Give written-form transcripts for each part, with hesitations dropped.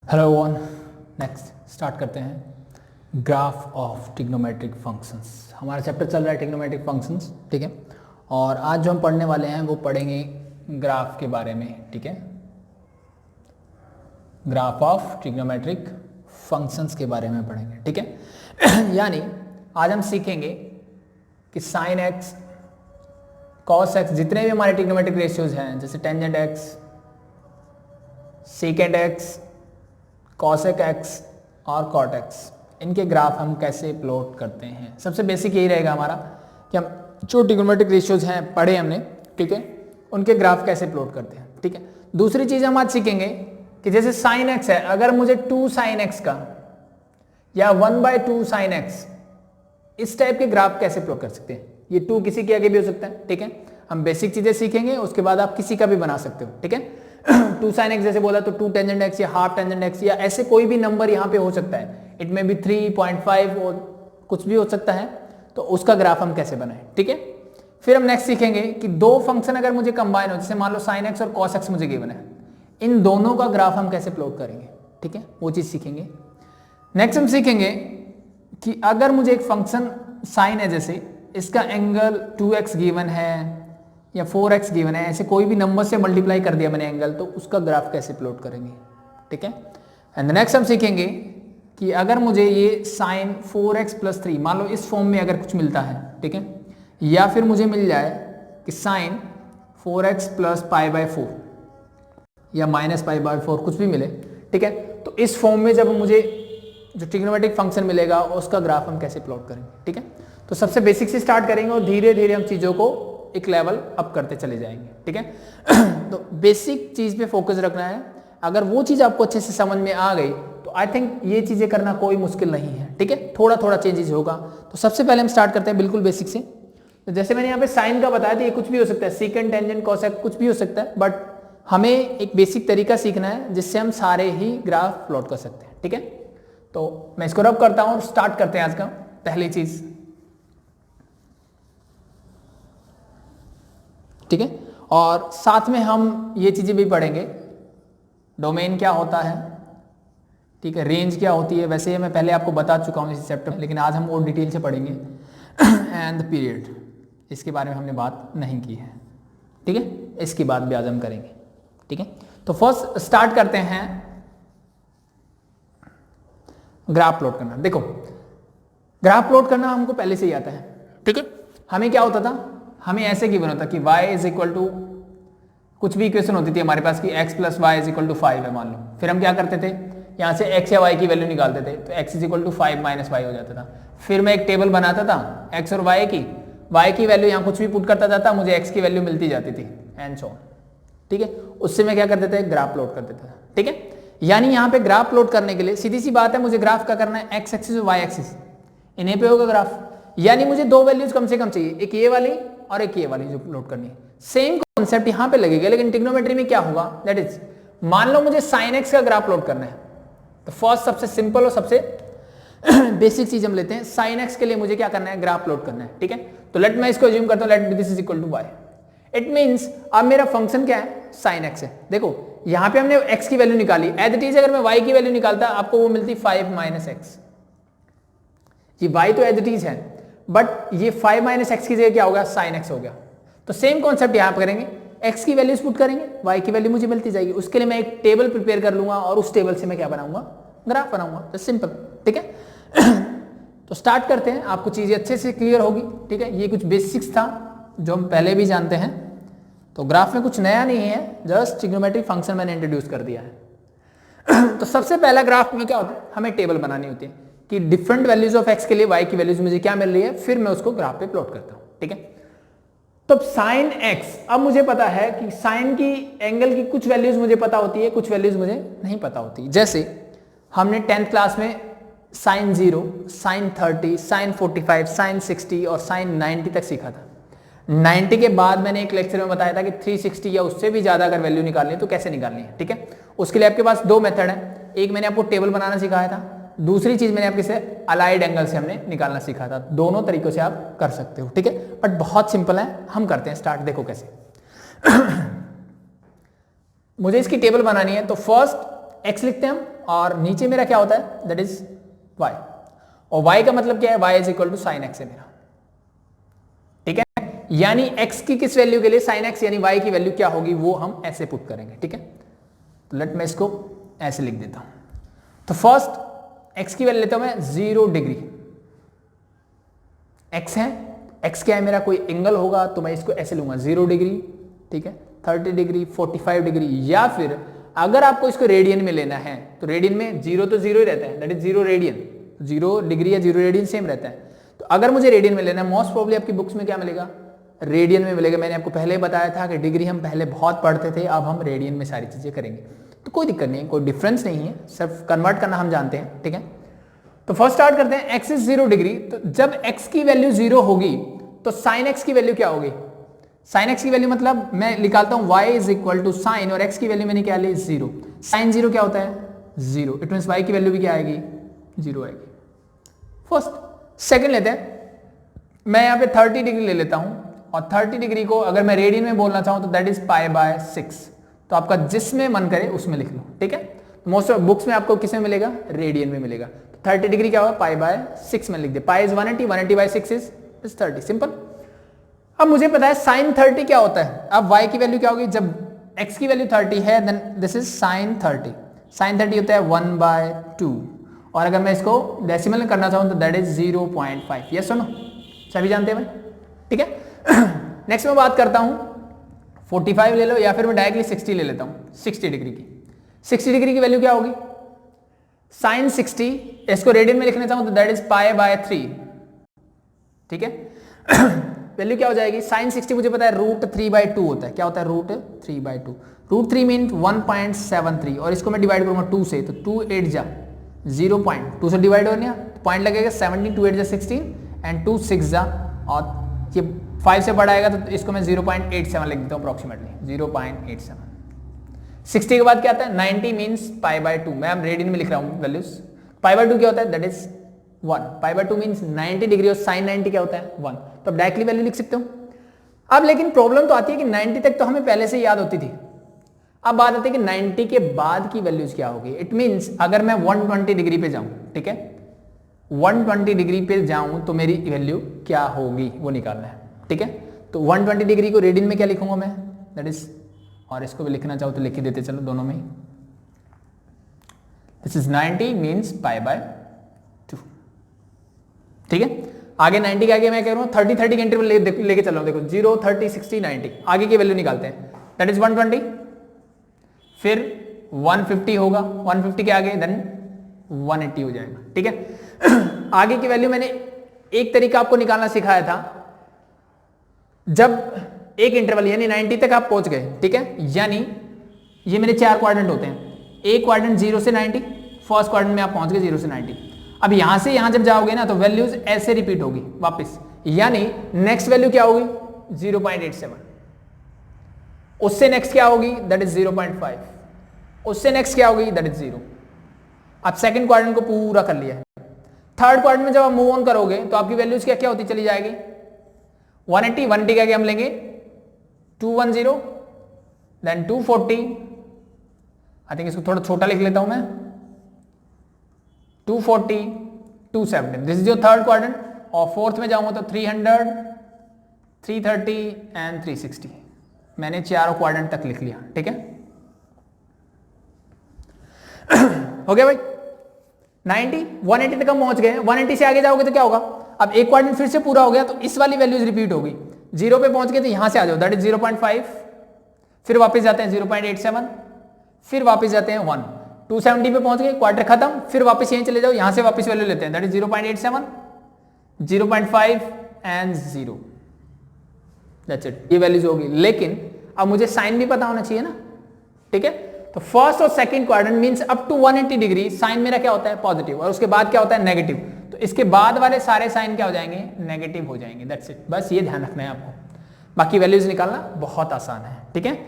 Hello one, next start करते हैं graph of trigonometric functions. हमारा चैप्टर चल रहा है ट्रिग्नोमेट्रिक फंक्शंस, ठीक है। और आज जो हम पढ़ने वाले हैं वो पढ़ेंगे ग्राफ के बारे में, ठीक है। ग्राफ ऑफ ट्रिग्नोमेट्रिक फंक्शंस के बारे में पढ़ेंगे, ठीक है। यानी आज हम सीखेंगे कि साइन एक्स, कॉस एक्स, जितने भी हमारे ट्रिग्नोमेट्रिक रेशियोज हैं, जैसे tangent x, second x, cosec x और कॉट एक्स, इनके ग्राफ हम कैसे प्लॉट करते हैं। सबसे बेसिक यही रहेगा हमारा कि हम जो ट्रिग्नोमेट्रिक रेशियोज हैं पढ़े हमने, ठीक है, उनके ग्राफ कैसे प्लॉट करते हैं, ठीक है। दूसरी चीज हम आज सीखेंगे कि जैसे साइन एक्स है, अगर मुझे 2 साइन एक्स का या 1/2 साइन एक्स, इस टाइप के ग्राफ कैसे प्लॉट कर सकते हैं। ये 2 किसी के आगे भी हो सकता है, ठीक है। हम बेसिक चीजें सीखेंगे, उसके बाद आप किसी का भी बना सकते हो, ठीक है। 2 साइन एक्स जैसे बोला तो 2 टेंजेंट एक्स या हाफ टेंजेंट एक्स या ऐसे कोई भी नंबर यहाँ पे हो सकता है। इट में भी 3.5 और कुछ भी हो सकता है। तो उसका ग्राफ हम कैसे बनाएं, ठीक है। फिर हम नेक्स्ट सीखेंगे कि 2 फंक्शन अगर मुझे कंबाइन हो, जैसे मान लो साइन एक्स और कॉस एक्स मुझे गिवन है, इन दोनों का ग्राफ हम कैसे प्लॉट करेंगे, ठीक है, वो चीज सीखेंगे। नेक्स्ट हम सीखेंगे कि अगर मुझे एक फंक्शन साइन है, जैसे इसका एंगल 2x गिवन है या 4x गिवन है, ऐसे कोई भी नंबर से मल्टीप्लाई कर दिया मैंने एंगल, तो उसका ग्राफ कैसे प्लॉट करेंगे, ठीक है। एंड नेक्स्ट हम सीखेंगे कि अगर मुझे ये साइन 4x + 3 मान लो इस फॉर्म में अगर कुछ मिलता है, ठीक है, या फिर मुझे मिल जाए कि साइन 4x + π/4 या -π/4 कुछ भी मिले, ठीक है, तो इस फॉर्म में जब मुझे जो ट्रिग्नोमेट्रिक फंक्शन मिलेगा उसका ग्राफ हम कैसे प्लॉट करेंगे, ठीक है। तो सबसे बेसिक से स्टार्ट करेंगे और धीरे धीरे हम चीज़ों को एक लेवल अप करते चले जाएंगे, ठीक है। तो बेसिक चीज पे फोकस रखना है। अगर वो चीज आपको अच्छे से समझ में आ गई तो आई थिंक ये चीजें करना कोई मुश्किल नहीं है, ठीक है। थोड़ा थोड़ा चेंजेस होगा। तो सबसे पहले हम स्टार्ट करते हैं बिल्कुल बेसिक से। तो जैसे मैंने यहाँ पे साइन का बताया था, ये कुछ भी हो सकता है, सेकेंड, टेंजेंट, कोसेक, कुछ भी हो सकता है, बट हमें एक बेसिक तरीका सीखना है जिससे हम सारे ही ग्राफ प्लॉट कर सकते हैं, ठीक है। तो मैं इसको रब करता हूँ और स्टार्ट करते हैं आज का पहली चीज, ठीक है। और साथ में हम ये चीजें भी पढ़ेंगे, डोमेन क्या होता है, ठीक है, रेंज क्या होती है। वैसे मैं पहले आपको बता चुका हूँ इस चैप्टर में, लेकिन आज हम और डिटेल से पढ़ेंगे। एंड पीरियड, इसके बारे में हमने बात नहीं की है, ठीक है, इसकी बात भी आज हम करेंगे, ठीक है। तो फर्स्ट स्टार्ट करते हैं ग्राफ प्लॉट करना। देखो, ग्राफ प्लॉट करना हमको पहले से ही आता है, ठीक है। हमें क्या होता था, हमें ऐसे गिवन होता कि y = कुछ भी इक्वेशन होती थी हमारे पास कि x + y = 5 है मान लो। फिर हम क्या करते थे, यहाँ से x या y की वैल्यू निकालते थे, तो x = 5 - y हो जाता था। फिर मैं एक टेबल बनाता था x और y की वैल्यू यहाँ कुछ भी पुट करता जाता, मुझे x की वैल्यू मिलती जाती थी, एंड सो ऑन, ठीक है। उससे मैं क्या कर देते थे, ग्राफ प्लॉट कर देता था, ठीक है। यानी यहाँ पे ग्राफ प्लॉट करने के लिए सीधी सी बात है, मुझे ग्राफ का करना है x एक्सिस और y एक्सिस, इन्हीं पे होगा ग्राफ। यानी मुझे 2 वैल्यूज कम से कम चाहिए, एक ये वाली और एक ये वाली जो प्लॉट करनी है। सेम कॉन्सेप्ट यहाँ पे लगेगा, लेकिन ट्रिग्नोमेट्री में क्या होगा, दैट इज, मान लो मुझे साइन एक्स का ग्राफ प्लॉट करना है, तो फर्स्ट सबसे सिंपल और सबसे बेसिक चीज हम लेते हैं। साइन एक्स के लिए मुझे क्या करना है, ग्राफ प्लॉट करना है, ठीक है। तो लेट मैं इसको अज्यूम करता हूँ, let this = y। It means अब मेरा फंक्शन क्या है, साइन एक्स है। देखो यहाँ पे हमने x की वैल्यू निकाली, एज इट इज अगर मैं y की वैल्यू निकालता आपको वो मिलती 5 - x। ये y तो एज इट इज है, बट ये 5 - x की जगह क्या होगा, साइन एक्स हो गया। तो सेम कॉन्सेप्ट यहाँ पर करेंगे, x की वैल्यूज पुट करेंगे, y की वैल्यू मुझे मिलती जाएगी। उसके लिए मैं एक टेबल प्रिपेयर कर लूंगा और उस टेबल से मैं क्या बनाऊंगा, ग्राफ बनाऊंगा। तो सिंपल, ठीक है। तो स्टार्ट करते हैं, आपको चीजें अच्छे से क्लियर होगी, ठीक है। ये कुछ बेसिक्स था जो हम पहले भी जानते हैं, तो ग्राफ में कुछ नया नहीं है, जस्ट ट्रिग्नोमेट्रिक फंक्शन मैंने इंट्रोड्यूस कर दिया है। तो सबसे पहला ग्राफ में क्या होता है, हमें टेबल बनानी होती है कि डिफरेंट वैल्यूज ऑफ x के लिए y की वैल्यूज मुझे क्या मिल रही है, फिर मैं उसको ग्राफ पे प्लॉट करता हूं, ठीक है। तो साइन x, अब मुझे पता है कि साइन की एंगल की कुछ वैल्यूज मुझे पता होती है, कुछ वैल्यूज मुझे नहीं पता होती। जैसे हमने 10th क्लास में साइन 0, साइन 30, साइन 45, साइन 60 और साइन 90 तक सीखा था। 90 के बाद मैंने एक लेक्चर में बताया था कि 360 या उससे भी ज्यादा अगर वैल्यू निकालनी है तो कैसे निकालनी है, ठीक है। उसके लिए आपके पास 2 मेथड है, एक मैंने आपको टेबल बनाना सिखाया था, दूसरी चीज मैंने आपके से अलाइड एंगल से हमने निकालना सीखा था। दोनों तरीकों से आप कर सकते हो, ठीक है, बट बहुत सिंपल है। हम करते हैं स्टार्ट, देखो कैसे। मुझे इसकी टेबल बनानी है, तो फर्स्ट x लिखते हैं हम और नीचे मेरा क्या होता है, दैट इज y, और y का मतलब क्या है, y is equal to sine x है मेरा, ठीक है। यानी x की किस वैल्यू के लिए, साइन x यानी y की वैल्यू क्या होगी वो हम ऐसे पुट करेंगे, ठीक है। तो लेट मैं इसको ऐसे लिख देता हूं। तो फर्स्ट x की वैल्यू लेता हूं मैं 0 डिग्री, x है, x क्या है मेरा, कोई एंगल होगा तो मैं इसको ऐसे लूंगा 0 डिग्री, ठीक है, 30 डिग्री, 45 डिग्री, या फिर अगर आपको इसको रेडियन में लेना है तो रेडियन में 0 तो 0 ही रहता है, दैट इज 0 रेडियन, 0 डिग्री या 0 रेडियन सेम रहता है। तो अगर मुझे रेडियन में लेना है, मोस्ट प्रोबेबली आपकी बुक्स में क्या मिलेगा, रेडियन में मिलेगा। मैंने आपको पहले बताया था कि डिग्री हम पहले बहुत पढ़ते थे, अब हम रेडियन में सारी चीजें करेंगे, तो कोई दिक्कत नहीं है, कोई डिफरेंस नहीं है, सिर्फ कन्वर्ट करना हम जानते हैं, ठीक है। तो फर्स्ट स्टार्ट करते हैं, x इज 0 डिग्री, तो जब x की वैल्यू 0 होगी तो साइन x की वैल्यू क्या होगी, साइन x की वैल्यू मतलब मैं निकालता हूं y is equal to sine, और x की वैल्यू मैंने क्या ली 0, साइन 0 क्या होता है 0, इट मींस y की वैल्यू भी क्या आएगी 0 आएगी। फर्स्ट सेकंड लेते हैं, मैं यहाँ पे 30 डिग्री ले लेता हूं, और 30 डिग्री को अगर मैं रेडियन में बोलना चाहूं तो दैट इज पाई बाय 6, तो आपका जिसमें मन करे उसमें लिख लो, ठीक है। मोस्ट ऑफ बुक्स में आपको किस में मिलेगा, रेडियन में मिलेगा। तो 30 डिग्री क्या होगा, पाई बाय 6 में लिख दे, pi is 180, 180 by 6 is 30, simple. अब मुझे पता है साइन 30 क्या होता है, अब y की वैल्यू क्या होगी, जब x की वैल्यू 30 है then this is sine 30, sine 30 होता है 1/2, और अगर मैं इसको डेसिमल में करना चाहूं तो दैट इज 0.5, यस सुनो, सभी जानते हैं भाई, ठीक है। नेक्स्ट मैं बात करता हूं 45 ले लो, या फिर मैं डायरेक्टली 60 ले लेता हूं, 60 डिग्री की, 60 डिग्री की वैल्यू क्या होगी, साइन 60, इसको रेडियन में लिखना चाहूं तो दैट इज पाई बाय 3, ठीक है। वैल्यू क्या हो जाएगी, साइन 60 मुझे पता है √3/2 होता है, क्या होता है √3/2, √3 मीन 1.73, और इसको मैं डिवाइड करूंगा 2 से, तो 2 8 जा 0.2 से डिवाइड होने, पॉइंट लगेगा 17, 2 8 जा 16 एंड 2 6 जा, और ये 5 से बड़ा आएगा तो इसको मैं 0.87 लिख देता हूँ अप्रोक्सीमेटली, 0.87। 60 के बाद क्या आता है 90 मीन्स पाई बाय 2, मैं रेडियन में लिख रहा हूँ वैल्यूज, पाई बाय 2 क्या होता है that is 1, pi by 2 means 90 degree, और साइन 90 क्या होता है 1, तो अब डायरेक्टली वैल्यू लिख सकते हो। अब लेकिन प्रॉब्लम तो आती है कि 90 तक तो हमें पहले से याद होती थी, अब बात आती है कि 90 के बाद की वैल्यूज क्या होगी। इट मीन्स अगर मैं 120 डिग्री पे जाऊं, ठीक है, 120 डिग्री पे जाऊं तो मेरी वैल्यू क्या होगी वो निकालना है, ठीक है। तो 120 डिग्री को रेडियन में क्या लिखूंगा मैं, दैट इज, और इसको भी लिखना चाहो तो लिख ही देते चलो दोनों में ही, this is 90 means pi by 2, ठीक है। आगे 90 के आगे मैं कह रहा हूं 30 के इंटरवल लेके चल रहा हूं, देखो 0 30 60 90, आगे की वैल्यू निकालते हैं, दैट इज 120, फिर 150 होगा, 150 के आगे देन 180 हो जाएगा, ठीक है। आगे की वैल्यू मैंने एक तरीका आपको निकालना सिखाया था, जब एक इंटरवल यानी 90 तक आप पहुंच गए, ठीक है, यानी ये मेरे 4 क्वाड्रेंट होते हैं, एक क्वाड्रेंट 0 से 90, फर्स्ट क्वाड्रेंट में आप पहुंच गए 0 से 90, अब यहां से यहां जब जाओगे ना तो वैल्यूज ऐसे रिपीट होगी वापस, यानी नेक्स्ट वैल्यू क्या होगी 0.87, उससे नेक्स्ट क्या होगी दैट इज 0.5, उससे नेक्स्ट क्या होगी दैट इज 0। अब सेकंड क्वाड्रेंट को पूरा कर लिया है, थर्ड क्वाड्रेंट में जब आप मूव ऑन करोगे तो आपकी वैल्यूज क्या क्या होती चली जाएगी, 180, 180 के आगे हम लेंगे 210, देन 240, आई थिंक इसको थोड़ा छोटा लिख लेता हूं मैं, 240, 270, दिस इज योर थर्ड क्वाड्रेंट, और फोर्थ में जाऊंगा तो 300, 330 एंड 360, मैंने चारों क्वाड्रेंट तक लिख लिया, ठीक है। हो गया भाई, 90, 180 तक हम पहुंच गए, 180 से आगे जाओगे तो क्या होगा, अब एक क्वाड्रेंट फिर से पूरा हो गया तो इस वाली वैल्यूज रिपीट होगी, 0 पे पहुंच गए तो यहां से आ जाओ दैट इज 0.5, फिर वापस जाते हैं 0.87, फिर वापस जाते हैं 1, 270 पे पहुंच गए, क्वार्टर खत्म, फिर वापस यहीं चले जाओ, यहां से वापस वैल्यू लेते हैं that is 0.87, 0.5 and 0, that's it, ये वैल्यूज होगी। लेकिन अब मुझे साइन भी पता होना चाहिए ना, ठीक है। तो फर्स्ट और second quadrant means up to 180 degree sine मेरा क्या होता है पॉजिटिव, और उसके बाद क्या होता है नेगेटिव, तो इसके बाद वाले सारे साइन क्या हो जाएंगे नेगेटिव हो जाएंगे, दैट्स इट, बस ये ध्यान रखना है आपको, बाकी वैल्यूज निकालना बहुत आसान है, ठीक है।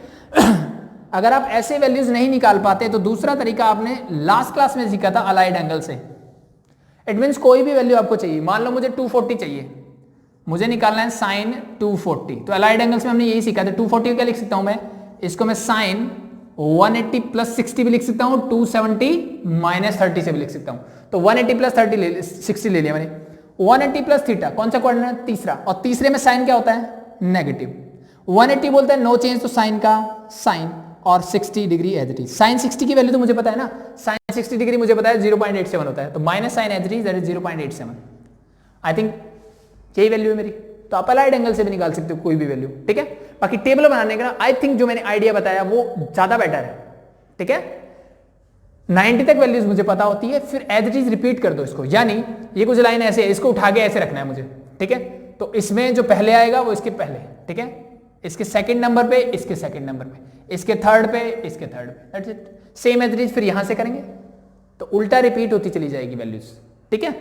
अगर आप ऐसे वैल्यूज नहीं निकाल पाते तो दूसरा तरीका आपने लास्ट क्लास में सीखा था अलाइड एंगल से। इट मींस कोई भी वैल्यू आपको चाहिए, मान लो मुझे 240 चाहिए, मुझे निकालना है साइन 240, तो अलाइड एंगल्स में हमने यही सीखा था, 240 क्या लिख सकता हूं मैं, इसको मैं साइन 180 प्लस 60 भी लिख सकता हूं, 270 माइनस 30 से भी लिख सकता हूं। तो 180 प्लस 60 ले लिया मैंने। 180 प्लस थीटा कौन सा कोऑर्डिनेट? तीसरा, और तीसरे में साइन क्या होता है? नेगेटिव। 180 बोलता है नो चेंज, तो साइन का साइन, और 60 degree as it is. Sine 60 की वैल्यू तो मुझे पता है ना, साइन 60 डिग्री मुझे पता है 0.87 होता है, तो minus sine as it is that is 0.87। I think यही वैल्यू है मेरी। तो आप अलाइड एंगल से भी निकाल सकते हो कोई भी वैल्यू, ठीक है। बाकी टेबल बनाने का आई थिंक जो मैंने आइडिया बताया वो ज्यादा बेटर है, ठीक है। 90 तक वैल्यूज मुझे पता होती है, फिर एज इट इज रिपीट कर दो इसको, यानी ये कुछ लाइन ऐसे है, इसको उठा के ऐसे रखना है मुझे, ठीक है। तो इसमें जो पहले आएगा वो इसके पहले, ठीक है, इसके सेकंड नंबर पे, इसके सेकंड नंबर पे, इसके थर्ड पे, इसके थर्ड पे, that's it. Same as it is फिर यहां से करेंगे तो उल्टा रिपीट होती चली जाएगी वैल्यूज, ठीक है।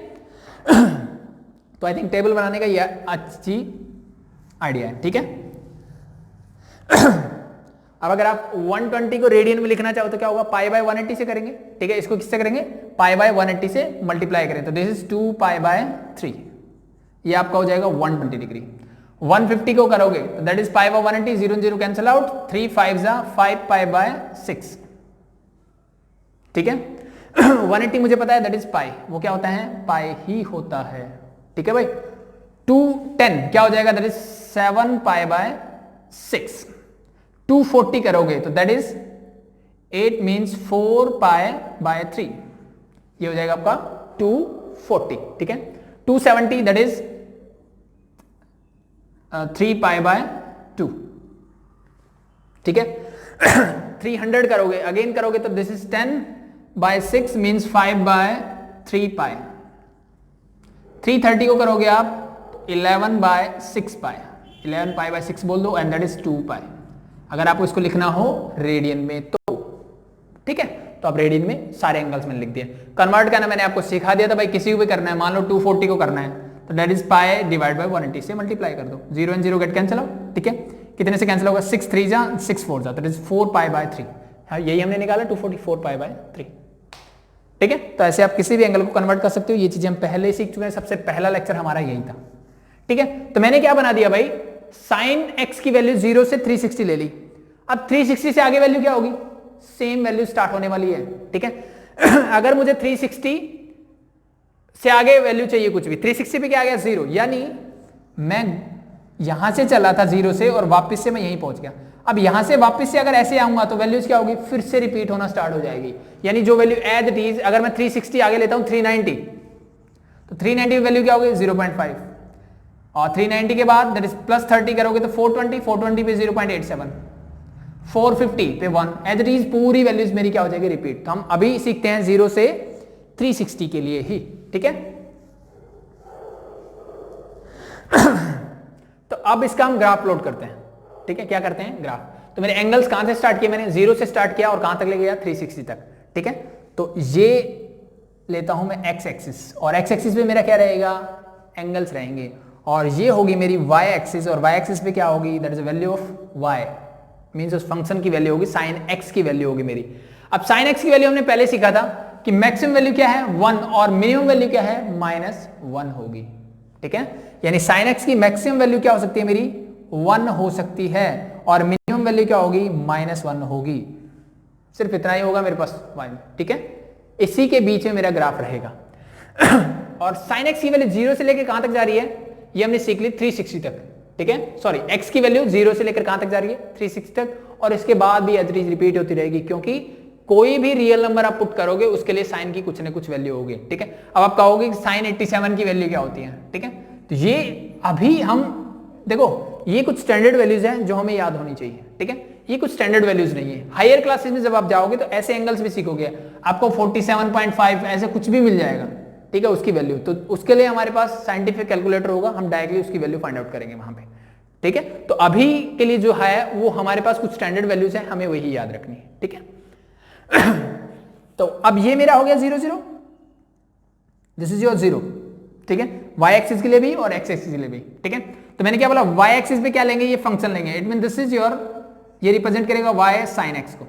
तो आई थिंक टेबल बनाने का ये अच्छी आइडिया है, ठीक है। अब अगर आप 120 को रेडियन में लिखना चाहो तो क्या होगा? पाई बाय 180 से करेंगे, ठीक है। इसको किससे करेंगे? पाई बाय 180 से मल्टीप्लाई करें तो दिस इज 2 पाई बाय 3, ये आपका हो जाएगा 120 डिग्री। 150 को करोगे तो that is pi by 180, 0 0 cancel out, 3 5 5 pi by 6, ठीक है। 180 मुझे पता है दैट इज पाई, वो क्या होता है? पाई ही होता है, ठीक है भाई। 210 क्या हो जाएगा? That is 7 pi by 6। 240 करोगे तो that is 8 means 4 pi by 3, ये हो जाएगा आपका 240, ठीक है। 270 दैट इज 3 पाई बाय 2, ठीक है। 300 करोगे, अगेन करोगे तो this is 10 by 6 means 5 by 3 pi. 330 को करोगे आप 11 बाय 6 पाई, 11 पाई बाय 6 बोल दो एंड दैट इज 2 पाई। अगर आपको इसको लिखना हो रेडियन में तो, ठीक है, तो आप रेडियन में सारे एंगल्स में लिख दिए। कन्वर्ट करना मैंने आपको सिखा दिया था भाई, किसी को भी करना है, मान लो 240 को करना है तो that is pi divide by 180 से मल्टीप्लाई कर दो, 0 एंड 0 गेट कैंसिल आउट, ठीक है। कितने से कैंसिल होगा? 6 3 जा 6 4 जा, दैट इज 4 पाई बाय 3। हाँ, यही हमने निकाला 244 पाई बाय 3, ठीक है। तो ऐसे आप किसी भी एंगल को कन्वर्ट कर सकते हो, ये चीजें हम पहले सीख चुके हैं, सबसे पहला लेक्चर हमारा यही था, ठीक है। तो मैंने क्या बना दिया भाई, साइन एक्स की वैल्यू 0 से 360 ले ली। अब 360 से आगे वैल्यू क्या होगी? सेम वैल्यू स्टार्ट होने वाली है, ठीक है। अगर मुझे 360 से आगे वैल्यू चाहिए कुछ भी, 360 पे क्या आ गया? 0, यानी मैं यहां से चला था 0 से और वापस से मैं यहीं पहुंच गया। अब यहां से वापस से अगर ऐसे आऊंगा तो वैल्यूज क्या होगी? फिर से रिपीट होना स्टार्ट हो जाएगी, यानी जो वैल्यू एज इट इज, अगर मैं 360 आगे लेता हूं 390, तो 390 की वैल्यू क्या होगी? 0.5, और 390 के बाद दैट इज प्लस 30 करोगे तो 420, 420 पे 0.87, 450 पे 1, एज इट इज पूरी वैल्यूज मेरी क्या हो जाएगी? रिपीट। तो हम अभी सीखते हैं 0 से 360 के लिए ही, ठीक है। तो अब इसका हम ग्राफ प्लॉट करते हैं, ठीक है। क्या करते हैं? ग्राफ। तो मेरे एंगल्स कहां से स्टार्ट किए? मैंने 0 से स्टार्ट किया और कहां तक ले गया? 360 तक, ठीक है। तो ये लेता हूं मैं एक्स एक्सिस, और एक्स एक्सिस पे मेरा क्या रहेगा? एंगल्स रहेंगे, और ये होगी मेरी वाई एक्सिस, और वाई एक्सिस पे क्या होगी? That is value of Y, means उस फंक्शन की वैल्यू होगी, साइन एक्स की वैल्यू होगी मेरी। अब साइन एक्स की वैल्यू हमने पहले सीखा था कि मैक्सिमम वैल्यू क्या है? 1, और मिनिमम वैल्यू क्या है? -1 होगी, ठीक है। यानी साइन एक्स की मैक्सिमम वैल्यू क्या हो सकती है मेरी? 1 हो सकती है, और मिनिमम वैल्यू क्या होगी? -1 होगी। सिर्फ इतना ही होगा मेरे पास y में, ठीक है। इसी के बीच में मेरा ग्राफ रहेगा। और साइन एक्स की वैल्यू 0 से लेकर कहां तक जा रही है? ये हमने सीख ली 360 तक, ठीक है। सॉरी, x की वैल्यू 0 से लेकर कहां तक जा रही है? 360 तक, और इसके बाद भी एज इट इज रिपीट होती रहेगी, क्योंकि कोई भी रियल नंबर आप पुट करोगे उसके लिए साइन की कुछ ना कुछ वैल्यू होगी, ठीक है। अब आप कहोगे साइन 87 की वैल्यू क्या होती है, ठीक है। तो ये अभी हम देखो, ये कुछ स्टैंडर्ड वैल्यूज हैं जो हमें याद होनी चाहिए, ठीक है। ये कुछ स्टैंडर्ड वैल्यूज नहीं है। हायर क्लासेस में जब आप जाओगे तो ऐसे एंगल्स भी सीखोगे, आपको 47.5 ऐसे कुछ भी मिल जाएगा, ठीक है, उसकी वैल्यू। तो उसके लिए हमारे पास साइंटिफिक कैलकुलेटर होगा, हम डायरेक्टली उसकी वैल्यू फाइंड आउट करेंगे वहां पे, ठीक है। तो अभी के लिए जो है वो हमारे पास कुछ स्टैंडर्ड वैल्यूज हैं, हमें वही याद रखनी है, ठीक है। तो अब ये मेरा हो गया 0 0, दिस इज योर 0, ठीक है, y एक्सिस के लिए भी और x एक्सिस के लिए भी, ठीक है। तो मैंने क्या बोला, y एक्सिस पे क्या लेंगे? ये फंक्शन लेंगे। इट मीन दिस इज योर, ये रिप्रेजेंट करेगा y sin x को,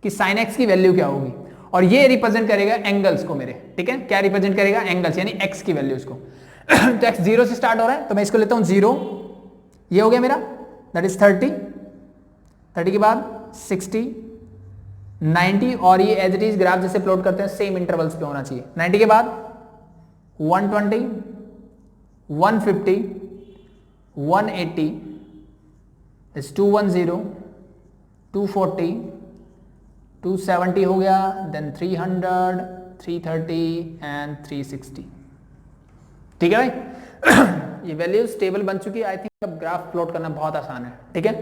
कि sin x की वैल्यू क्या होगी, और ये रिप्रेजेंट करेगा एंगल्स को मेरे, ठीक है। क्या रिप्रेजेंट करेगा? एंगल्स, यानी x की वैल्यूज को। तो x 0 से स्टार्ट हो रहा है, तो मैं इसको लेता हूं 0, ये हो गया मेरा, दैट इज 30, 30 के बाद 60, 90 और ये एज इट इज ग्राफ जैसे प्लॉट करते हैं सेम इंटरवल्स पे होना चाहिए। 90 के बाद 120, 150, 180, 210, 240, 270 हो गया, देन 300, 330 एंड 360। ठीक है भाई ये वैल्यूज टेबल बन चुकी है। आई थिंक अब ग्राफ प्लॉट करना बहुत आसान है। ठीक है,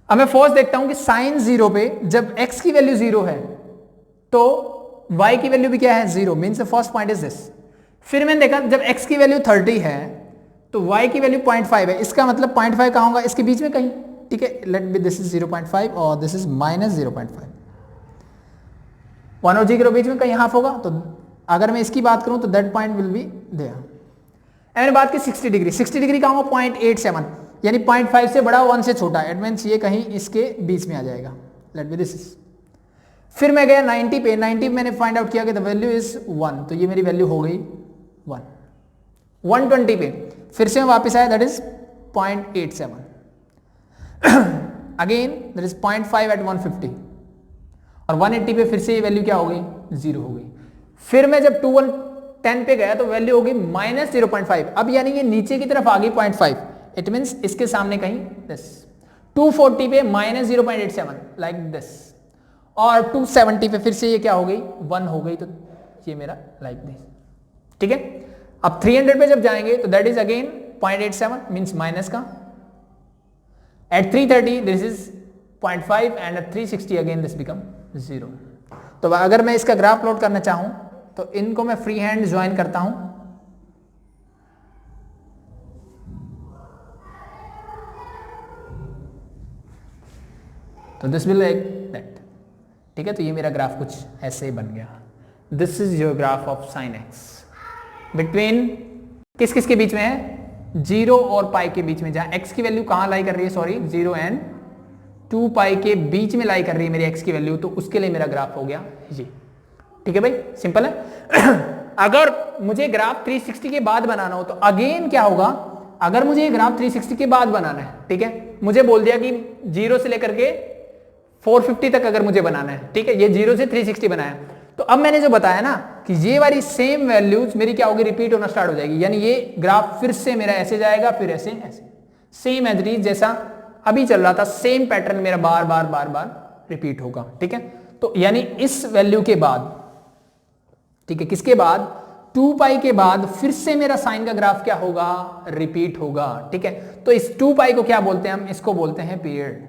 अब मैं फर्स्ट देखता हूं कि साइन 0 पे जब x की वैल्यू 0 है तो y की वैल्यू भी क्या है 0, means the first point is this. फिर मैंने देखा जब x की वैल्यू 30 है तो y की वैल्यू 0.5 है, इसका मतलब 0.5 कहां होगा, इसके बीच में कहीं। ठीक है, लेट बी दिस इज 0.5 और दिस इज -0.5, 1 और 0 के बीच में कहीं हाफ होगा। तो अगर मैं इसकी बात करूं तो that point will be there. मैंने बात की 60 डिग्री, 60 डिग्री कहां होगा 0.87, यानी 0.5 से बड़ा 1 से छोटा, इट मींस ये कहीं इसके बीच में आ जाएगा। Let be this is. फिर मैं गया 90 पे, 90 मैंने फाइंड आउट किया कि द वैल्यू इज 1, तो ये मेरी वैल्यू हो गई 1। 120 पे फिर से मैं वापस आया, that is 0.87, again that is 0.5 at 150, और 180 पे फिर से ये वैल्यू क्या हो गई 0 हो गई। फिर मैं जब 210 पे गया तो वैल्यू हो गई -0.5, अब यानी ये नीचे की तरफ आ गई 0.5, इट मीन्स इसके सामने कहीं दिस। 240 पे -0.87 लाइक दिस, और 270 पे फिर से ये क्या हो गई 1 हो गई, तो ये मेरा लाइक दिस। ठीक है, अब 300 पे जब जाएंगे तो that is again 0.87 means minus का। At 330 this is 0.5 and at 360 again this become 0। तो अगर मैं इसका ग्राफ प्लॉट करना चाहूं तो इनको मैं फ्री हैंड ज्वाइन करता हूं। तो दिस विल लाइक दैट। ठीक है, तो ये मेरा ग्राफ कुछ ऐसे बन गया। दिस इज your graph of sine x between किस किस के बीच में है 0 और पाई के बीच में, जहां x की वैल्यू कहां लाई कर रही है, सॉरी 0 एंड 2 पाई के बीच में लाई कर रही है मेरी x की वैल्यू, तो उसके लिए मेरा ग्राफ हो गया ये। ठीक है भाई, सिंपल है। अगर मुझे ग्राफ 360 के बाद बनाना हो तो अगेन क्या होगा, अगर मुझे ये ग्राफ 360 के बाद बनाना है, ठीक है, मुझे बोल दिया कि 0 से लेकर के 450 तक अगर मुझे बनाना है, ठीक है, ये 0 से 360 बनाया, तो अब मैंने जो बताया ना कि ये वाली सेम वैल्यूज मेरी क्या होगी रिपीट होना स्टार्ट हो जाएगी, यानी ये ग्राफ फिर से मेरा ऐसे जाएगा, फिर ऐसे ऐसे, सेम एज इट इज जैसा अभी चल रहा था, सेम पैटर्न मेरा बार बार बार बार रिपीट होगा। ठीक है, तो यानी इस वैल्यू के बाद, ठीक है, किसके बाद 2 पाई के बाद फिर से मेरा साइन का ग्राफ क्या होगा रिपीट होगा। ठीक है, तो इस 2 पाई को क्या बोलते हैं हम, इसको बोलते हैं पीरियड।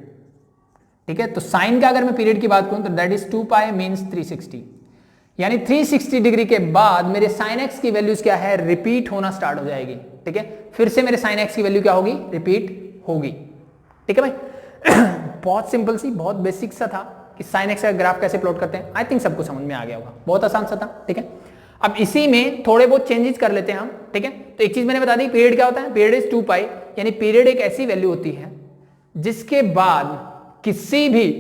ठीक है, तो साइन का अगर मैं पीरियड की बात करूं तो दैट इज 2 पाई मींस 360, यानी 360 डिग्री के बाद मेरे साइन एक्स की वैल्यूज क्या है रिपीट होना स्टार्ट हो जाएगी। ठीक है, फिर से मेरे साइन एक्स की वैल्यू क्या होगी रिपीट होगी। ठीक है भाई, बहुत सिंपल सी, बहुत बेसिक सा था कि साइन एक्स का ग्राफ कैसे प्लॉट करते हैं। आई थिंक सबको समझ में आ गया होगा, बहुत आसान सा था। ठीक है, अब इसी में थोड़े बहुत चेंजेस कर लेते हैं हम। ठीक है, तो एक चीज मैंने बता दी, पीरियड क्या होता है, पीरियड इज 2 पाई, यानी पीरियड एक ऐसी वैल्यू होती है जिसके बाद किसी भी,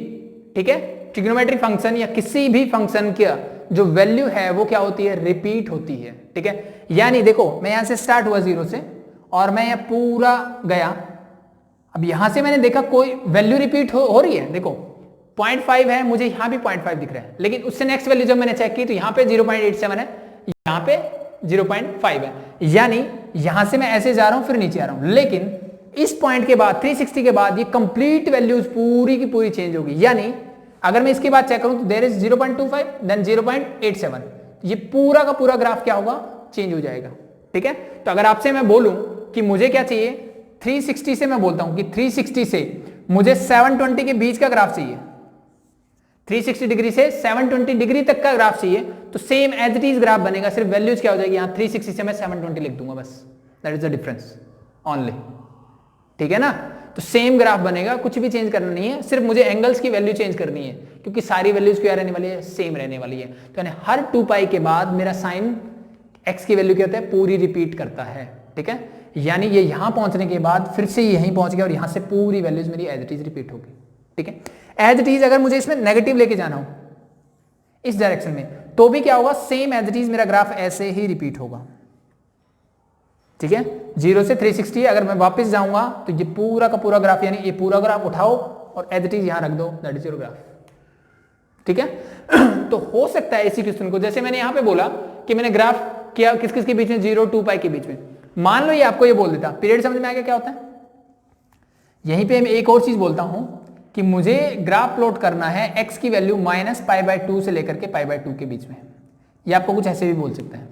ठीक है, ट्रिग्नोमेट्रिक फंक्शन या किसी भी फंक्शन का जो वैल्यू है वो क्या होती है रिपीट होती है। ठीक है, यानी देखो मैं यहां से स्टार्ट हुआ 0 से और मैं यहां पूरा गया, अब यहां से मैंने देखा कोई वैल्यू रिपीट हो रही है, देखो 0.5 है, मुझे यहां भी 0.5 दिख रहा है, लेकिन उससे नेक्स्ट वैल्यू जब मैंने चेक की तो यहां पे 0.87 है, यहां पे 0.5 है, यानी यहां से मैं ऐसे जा रहा हूं फिर नीचे आ रहा हूं, लेकिन इस पॉइंट के बाद 360 के बाद ये कंप्लीट वैल्यूज पूरी की पूरी चेंज होगी। यानी अगर मैं इसके बाद चेक करूं तो देयर इज 0.25 देन 0.87, ये पूरा का पूरा ग्राफ क्या होगा चेंज हो जाएगा। ठीक है, तो अगर आपसे मैं बोलूं कि मुझे क्या चाहिए 360 से, मैं बोलता हूं कि 360 से मुझे 720 के बीच का ग्राफ चाहिए, 360 डिग्री से 720 डिग्री तक का ग्राफ चाहिए, तो same as it is graph बनेगा, सिर्फ वैल्यूज क्या हो जाएगी यहां 360 से मैं 720 लिख दूंगा, बस that is the difference only. ठीक है ना, तो सेम ग्राफ बनेगा, कुछ भी चेंज करना नहीं है, सिर्फ मुझे एंगल्स की वैल्यू चेंज करनी है, क्योंकि सारी वैल्यूज क्या रहने वाली है सेम रहने वाली है। तो यानी हर 2 पाई के बाद मेरा साइन एक्स की वैल्यू क्या होता है पूरी रिपीट करता है। ठीक है, यानी ये यहां पहुंचने के बाद फिर से यहीं पहुंच गया और यहां से पूरी वैल्यूज मेरी एज इट इज रिपीट होगी। ठीक है, एज इट इज अगर मुझे इसमें नेगेटिव लेके जाना हो इस डायरेक्शन में तो भी क्या होगा, सेम एज इट इज मेरा ग्राफ ऐसे ही रिपीट होगा। ठीक है, 0 से 360 अगर मैं वापस जाऊंगा तो ये पूरा का पूरा ग्राफ, यानी ये पूरा ग्राफ उठाओ और एज इट इज यहां रख दो, दैट इज योर ग्राफ। ठीक है। तो हो सकता है इसी क्वेश्चन को, जैसे मैंने यहां पे बोला कि मैंने ग्राफ किया किस किस के बीच में, 0 2 पाई के बीच में, मान लो ये आपको ये बोल देता, पीरियड समझ में आ गया क्या होता है। यहीं पे मैं एक और चीज बोलता हूं कि मुझे ग्राफ प्लॉट करना है x की वैल्यू -π/2 से लेकर के π/2 के बीच में। ये आपको कुछ ऐसे भी बोल सकता है,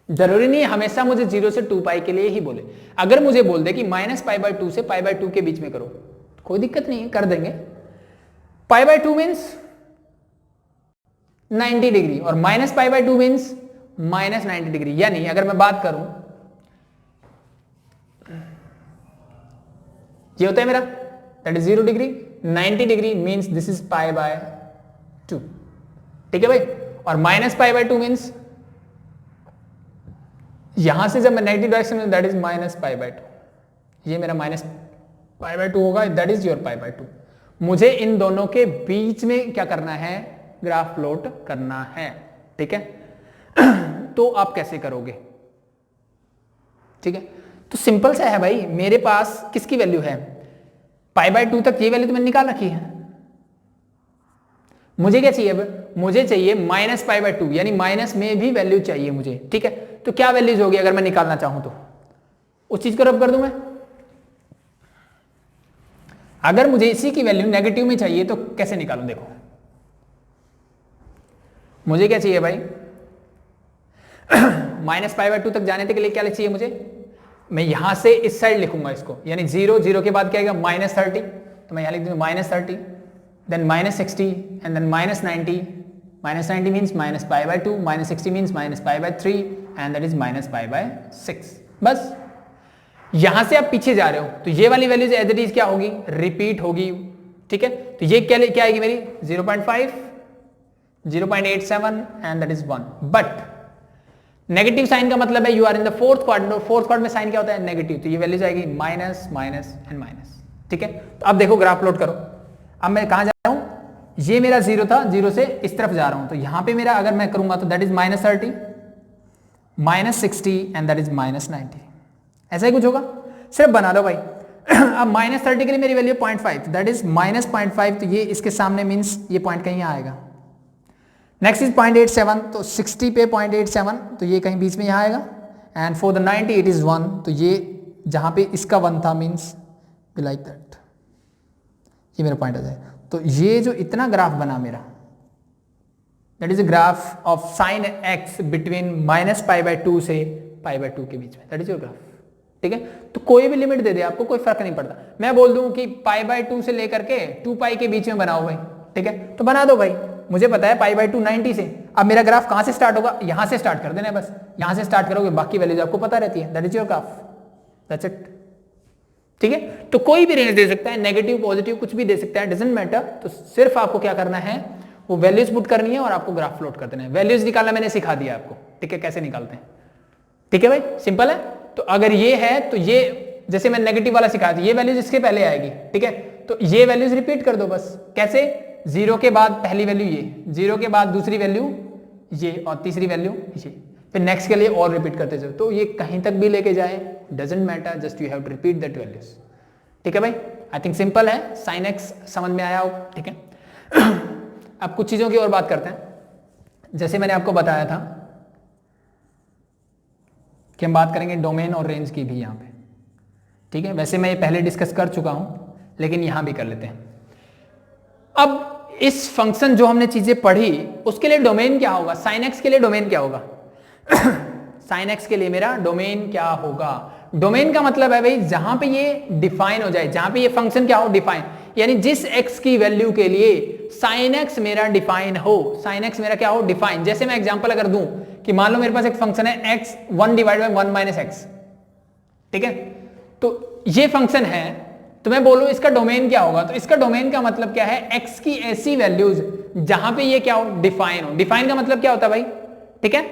जरूरी नहीं है हमेशा मुझे 0 से 2 पाई के लिए ही बोले। अगर मुझे बोल दे कि -π/2 से π/2 के बीच में करो, कोई दिक्कत नहीं है, कर देंगे। π/2 मीन्स 90 डिग्री और -π/2 मीन्स -90 डिग्री। यानी अगर मैं बात करूं, ये होता है मेरा, that is 0 degree, 90 degree means this is π/2, ठीक है भाई। और -π/2 मीन्स यहां से जब मैं नेगेटिव डायरेक्शन में, दैट इज -π/2, ये मेरा -π/2 होगा, दैट इज योर π/2। मुझे इन दोनों के बीच में क्या करना है, ग्राफ प्लॉट करना है, ठीक है। तो आप कैसे करोगे, ठीक है। तो सिंपल सा है भाई, मेरे पास किसकी वैल्यू है, π/2 तक ये वैल्यू तो मैंने निकाल रखी है। मुझे क्या चाहिए अब, मुझे चाहिए -π/2, यानी माइनस में भी वैल्यू चाहिए मुझे, ठीक है। तो क्या वैल्यूज होगी अगर मैं निकालना चाहूं तो, उस चीज को रब कर दूं मैं। अगर मुझे इसी की वैल्यू नेगेटिव में चाहिए तो कैसे निकालूं, देखो मुझे क्या चाहिए भाई, -π/2 तक जाने के लिए क्या चाहिए मुझे, मैं यहां से इस साइड लिखूंगा इसको, यानी 0 0 के बाद क्या आएगा -30, तो मैं यहां लिख दूंगा -30, then -60 and then -90, -90 means -π/2, -60 means -π/3 and that is -π/6। बस यहां से आप पीछे जा रहे हो तो ये वाली वैल्यूज एज इट इज क्या होगी, रिपीट होगी, ठीक है। तो ये क्या आएगी मेरी 0.5, 0.87 and that is 1। But negative sine का मतलब है you are in the fourth quadrant, fourth quadrant में साइन क्या होता है, नेगेटिव, तो ये वैल्यू जाएगी माइनस माइनस एंड माइनस, ठीक है। तो अब देखो ग्राफ प्लॉट करो, अब मैं कहां जा रहा हूं, ये मेरा 0 था, 0 से इस तरफ जा रहा हूं, तो यहां पे मेरा अगर मैं करूंगा तो that is -30, -60 and that is -90, ऐसा ही कुछ होगा, सिर्फ बना लो भाई। अब -30 के लिए मेरी वैल्यू 0.5, दैट इज -0.5, तो ये इसके सामने मीन्स ये पॉइंट कहीं आएगा। नेक्स्ट इज 0.87, तो 60 पे 0.87, तो ये कहीं बीच में यहाँ आएगा। And for the 90 it is 1, तो ये जहाँ पे इसका 1 था मीन्स लाइक दैट, ये मेरा पॉइंट आ जाएगा। तो ये जो इतना ग्राफ बना मेरा, that is a graph of sine x between -π/2 से π/2 के बीच में, दैट इज योर ग्राफ, ठीक है। तो कोई भी लिमिट दे दे आपको, कोई फर्क नहीं पड़ता। मैं बोल दूं कि π/2 से लेकर के 2 पाई के बीच में बनाओ भाई, ठीक है, तो बना दो भाई। मुझे पता है π/2 90 से, अब मेरा ग्राफ कहां से स्टार्ट होगा, यहां से स्टार्ट कर देना है, बस यहां से स्टार्ट करोगे, बाकी वैल्यूज आपको पता रहती है, that is your graph, that's it, ठीक है। तो कोई भी रेंज दे सकता है, नेगेटिव पॉजिटिव कुछ भी दे सकता है, डजंट मैटर। तो सिर्फ आपको क्या करना है, वो वैल्यूज पुट करनी है और आपको ग्राफ प्लॉट कर देना है। वैल्यूज निकालना मैंने सिखा दिया आपको, ठीक है, कैसे निकालते हैं, ठीक है भाई, सिंपल है। तो अगर ये है तो ये, जैसे मैं नेगेटिव वाला सिखाया था, ये वैल्यूज इसके पहले आएगी, ठीक है। तो ये वैल्यूज रिपीट कर दो बस, कैसे, 0 के बाद पहली वैल्यू ये, 0 के बाद दूसरी वैल्यू ये, और तीसरी वैल्यू ये, फिर नेक्स्ट के लिए और रिपीट करते जाओ। तो ये कहीं तक भी लेके जाए, doesn't matter, just you have to repeat that values, ठीक है भाई। आई थिंक सिंपल है, साइन एक्स समझ में आया हो, ठीक है। अब कुछ चीजों की और बात करते हैं। जैसे मैंने आपको बताया था कि हम बात करेंगे डोमेन और रेंज की भी यहाँ पे, ठीक है। वैसे मैं ये पहले डिस्कस कर चुका हूं, लेकिन यहां भी कर लेते हैं। अब इस फंक्शन जो हमने चीजें पढ़ी उसके लिए डोमेन क्या होगा, साइन एक्स के लिए डोमेन क्या होगा, साइन एक्स के लिए मेरा डोमेन क्या होगा। डोमेन का मतलब है भाई जहां पे ये डिफाइन हो जाए, जहां पे ये फंक्शन क्या हो, डिफाइन, यानी जिस x की वैल्यू के लिए साइन एक्स मेरा डिफाइन हो, साइन एक्स मेरा क्या हो, डिफाइन। जैसे मैं एग्जांपल अगर दूं कि मान लो मेरे पास एक फंक्शन है x 1 डिवाइड बाय 1 - x, ठीक है। तो ये फंक्शन है, तो मैं बोलूं इसका डोमेन क्या होगा, तो इसका डोमेन का मतलब क्या है, x की ऐसी वैल्यूज जहां पे ये क्या हो, डिफाइन हो। डिफाइन का मतलब क्या होता है भाई, ठीक है।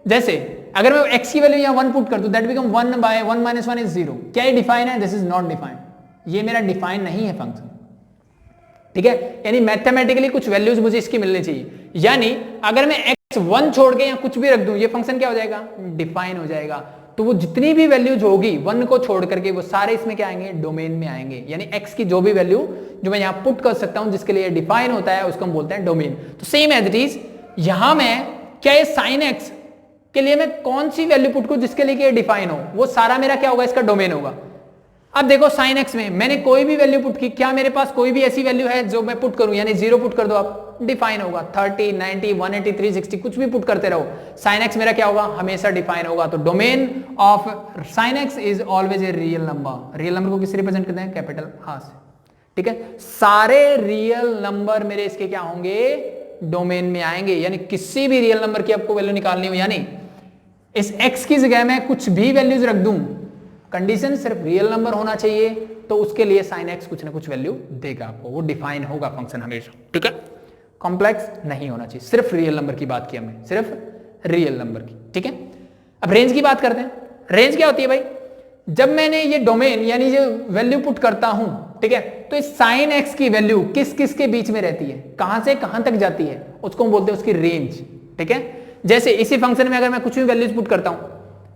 जैसे अगर मैं x की वैल्यू यहां 1 पुट कर दूं, दैट बिकम 1 बाय 1 - 1 इज 0, क्या ये डिफाइन है, दिस इज नॉट डिफाइन, ये मेरा डिफाइन नहीं है फंक्शन, ठीक है। यानी मैथमेटिकली कुछ वैल्यूज मुझे इसकी मिलनी चाहिए, यानी अगर मैं x 1 छोड़ के या कुछ भी रख दूं, ये फंक्शन क्या हो जाएगा, डिफाइन हो जाएगा। तो वो जितनी भी वैल्यूज होगी 1 को छोड़ करके वो सारे इसमें क्या आएंगे, डोमेन में आएंगे। यानी x की जो भी वैल्यू जो मैं यहां पुट कर सकता हूं जिसके लिए डिफाइन होता है उसको हम बोलते हैं डोमेन। तो सेम एज इट इज यहां मैं क्या ये साइन x के लिए मैं कौन सी वैल्यू पुट करूं जिसके लिए डिफाइन हो, वो सारा मेरा क्या होगा, इसका डोमेन होगा। अब देखो साइन x में मैंने कोई भी वैल्यू पुट की, क्या मेरे पास कोई भी ऐसी वैल्यू है जो मैं पुट करूं, यानी 0 पुट कर दो आप, डिफाइन होगा। 30, 90, 180, 360 कुछ भी पुट करते रहो, साइन x मेरा क्या होगा, हमेशा डिफाइन होगा। तो domain of sine x is always a real number. Real number को किससे रिप्रेजेंट करते हैं, कैपिटल R से, ठीक है। सारे रियल नंबर मेरे इसके क्या होंगे, डोमेन में आएंगे। यानी किसी भी रियल नंबर की आपको वैल्यू निकालनी हो, यानी इस x की जगह में कुछ भी वैल्यूज रख दूं, कंडीशन सिर्फ रियल नंबर होना चाहिए, तो उसके लिए साइन x कुछ ना कुछ वैल्यू देगा आपको, वो डिफाइन होगा फंक्शन हमेशा, ठीक है। कॉम्प्लेक्स नहीं होना चाहिए, सिर्फ रियल नंबर की बात की हमने, सिर्फ रियल नंबर की, ठीक है। अब रेंज की बात करते हैं। रेंज क्या होती है भाई, जब मैंने ये डोमेन यानी जो वैल्यू पुट करता हूं, ठीक है, तो इस साइन x की वैल्यू किस किस के बीच में रहती है, कहां से कहां तक जाती है, उसको हम बोलते हैं उसकी रेंज, ठीक है। जैसे इसी फंक्शन में अगर मैं कुछ भी वैल्यूज पुट करता हूं,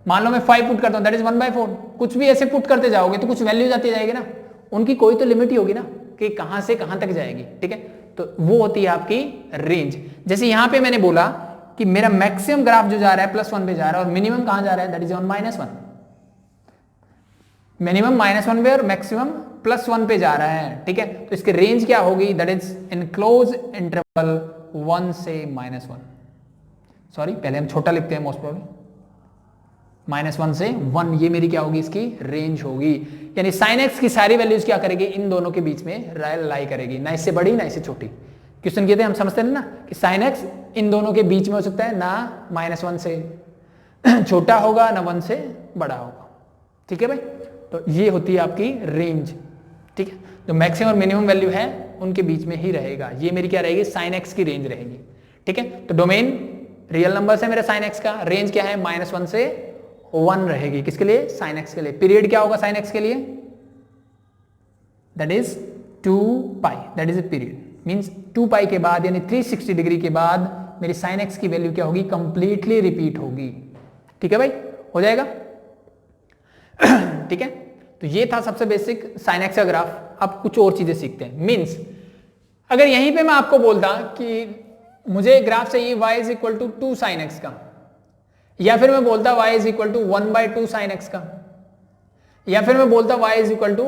मान लो मैं 5 पुट करता हूं, दैट इज 1/4, कुछ भी ऐसे पुट करते जाओगे तो कुछ वैल्यूज आती जाएगी ना, उनकी कोई तो लिमिट ही होगी ना कि कहां से कहां तक जाएगी, ठीक है। तो वो होती है आपकी रेंज। जैसे यहां पे मैंने बोला कि मेरा मैक्सिमम ग्राफ जो जा रहा है +1 पे जा रहा है और मिनिमम कहां जा रहा है, दैट इज ऑन -1। मिनिमम -1 पे और मैक्सिमम +1 पे जा रहा है, ठीक है। तो इसकी रेंज क्या होगी, that is in close interval 1 से -1। सॉरी, पहले हम छोटा लिखते हैं मोस्ट प्रोबेबली, -1 से 1, ये मेरी क्या होगी, इसकी रेंज होगी। यानी साइन x की सारी वैल्यूज क्या करेगी, इन दोनों के बीच में लाई करेगी, ना इससे बड़ी ना इससे छोटी। क्वेश्चन कहते हैं हम समझते हैं ना कि साइन x इन दोनों के बीच में हो सकता है, ना -1 से छोटा होगा ना 1 से बड़ा होगा, ठीक है भाई। तो ये होती है आपकी रेंज, ठीक है। जो मैक्सिमम और मिनिमम वैल्यू है उनके बीच में ही रहेगा, ये मेरी क्या रहेगी, साइन x की रेंज रहेगी, ठीक है। तो डोमेन रियल नंबर है मेरा साइन x का, रेंज क्या है, -1 से 1 रहेगी, किसके लिए, साइन x के लिए। पीरियड क्या होगा साइन x के लिए, that is 2π, that is a period, means 2π के बाद यानी 360 डिग्री के बाद मेरी साइन x की वैल्यू क्या होगी, कंप्लीटली रिपीट होगी, ठीक है भाई, हो जाएगा ठीक है। तो ये था सबसे बेसिक साइन x का ग्राफ। अब कुछ और चीजें सीखते हैं। मींस अगर यहीं पे मैं आपको बोलता कि मुझे ग्राफ चाहिए y is equal to 2 sine x का, या फिर मैं बोलता y is equal to 1/2 sine x का, या फिर मैं बोलता y is equal to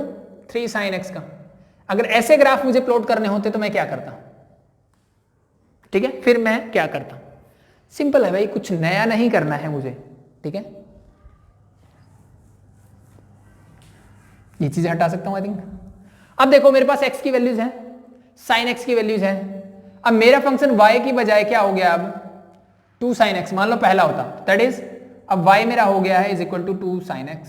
3 sine x का, अगर ऐसे ग्राफ मुझे प्लॉट करने होते तो मैं क्या करता, ठीक है। फिर मैं क्या करता, सिंपल है भाई, कुछ नया नहीं करना है मुझे, ठीक है। ये चीजें हटा सकता हूं आई थिंक। अब देखो मेरे पास x की वैल्यूज है, साइन x की वैल्यूज है। अब मेरा फंक्शन y की बजाय क्या हो गया, अब 2 साइन x मान लो पहला होता, दैट इज अब y मेरा हो गया है is equal to 2 sine x।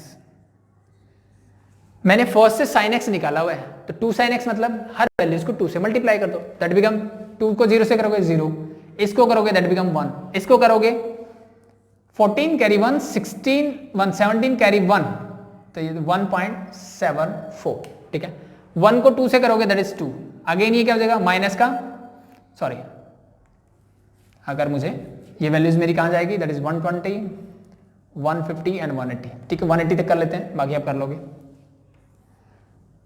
मैंने फर्स्ट से साइन x निकाला हुआ है, तो 2 साइन x मतलब हर वैल्यूज को 2 से मल्टीप्लाई कर दो, दैट बिकम 2 को 0 से करोगे 0, इसको करोगे दैट बिकम 1, इसको करोगे 14 कैरी 1 16 117 कैरी 1, तो ये 1.74, ठीक है। 1 को 2 से करोगे दैट इज 2, अगेन ये क्या हो जाएगा माइनस का, सॉरी, अगर मुझे ये वैल्यूज मेरी कहां जाएगी, दैट इज 120 150 एंड 180, ठीक है। 180 तक कर लेते हैं, बाकी आप कर लोगे।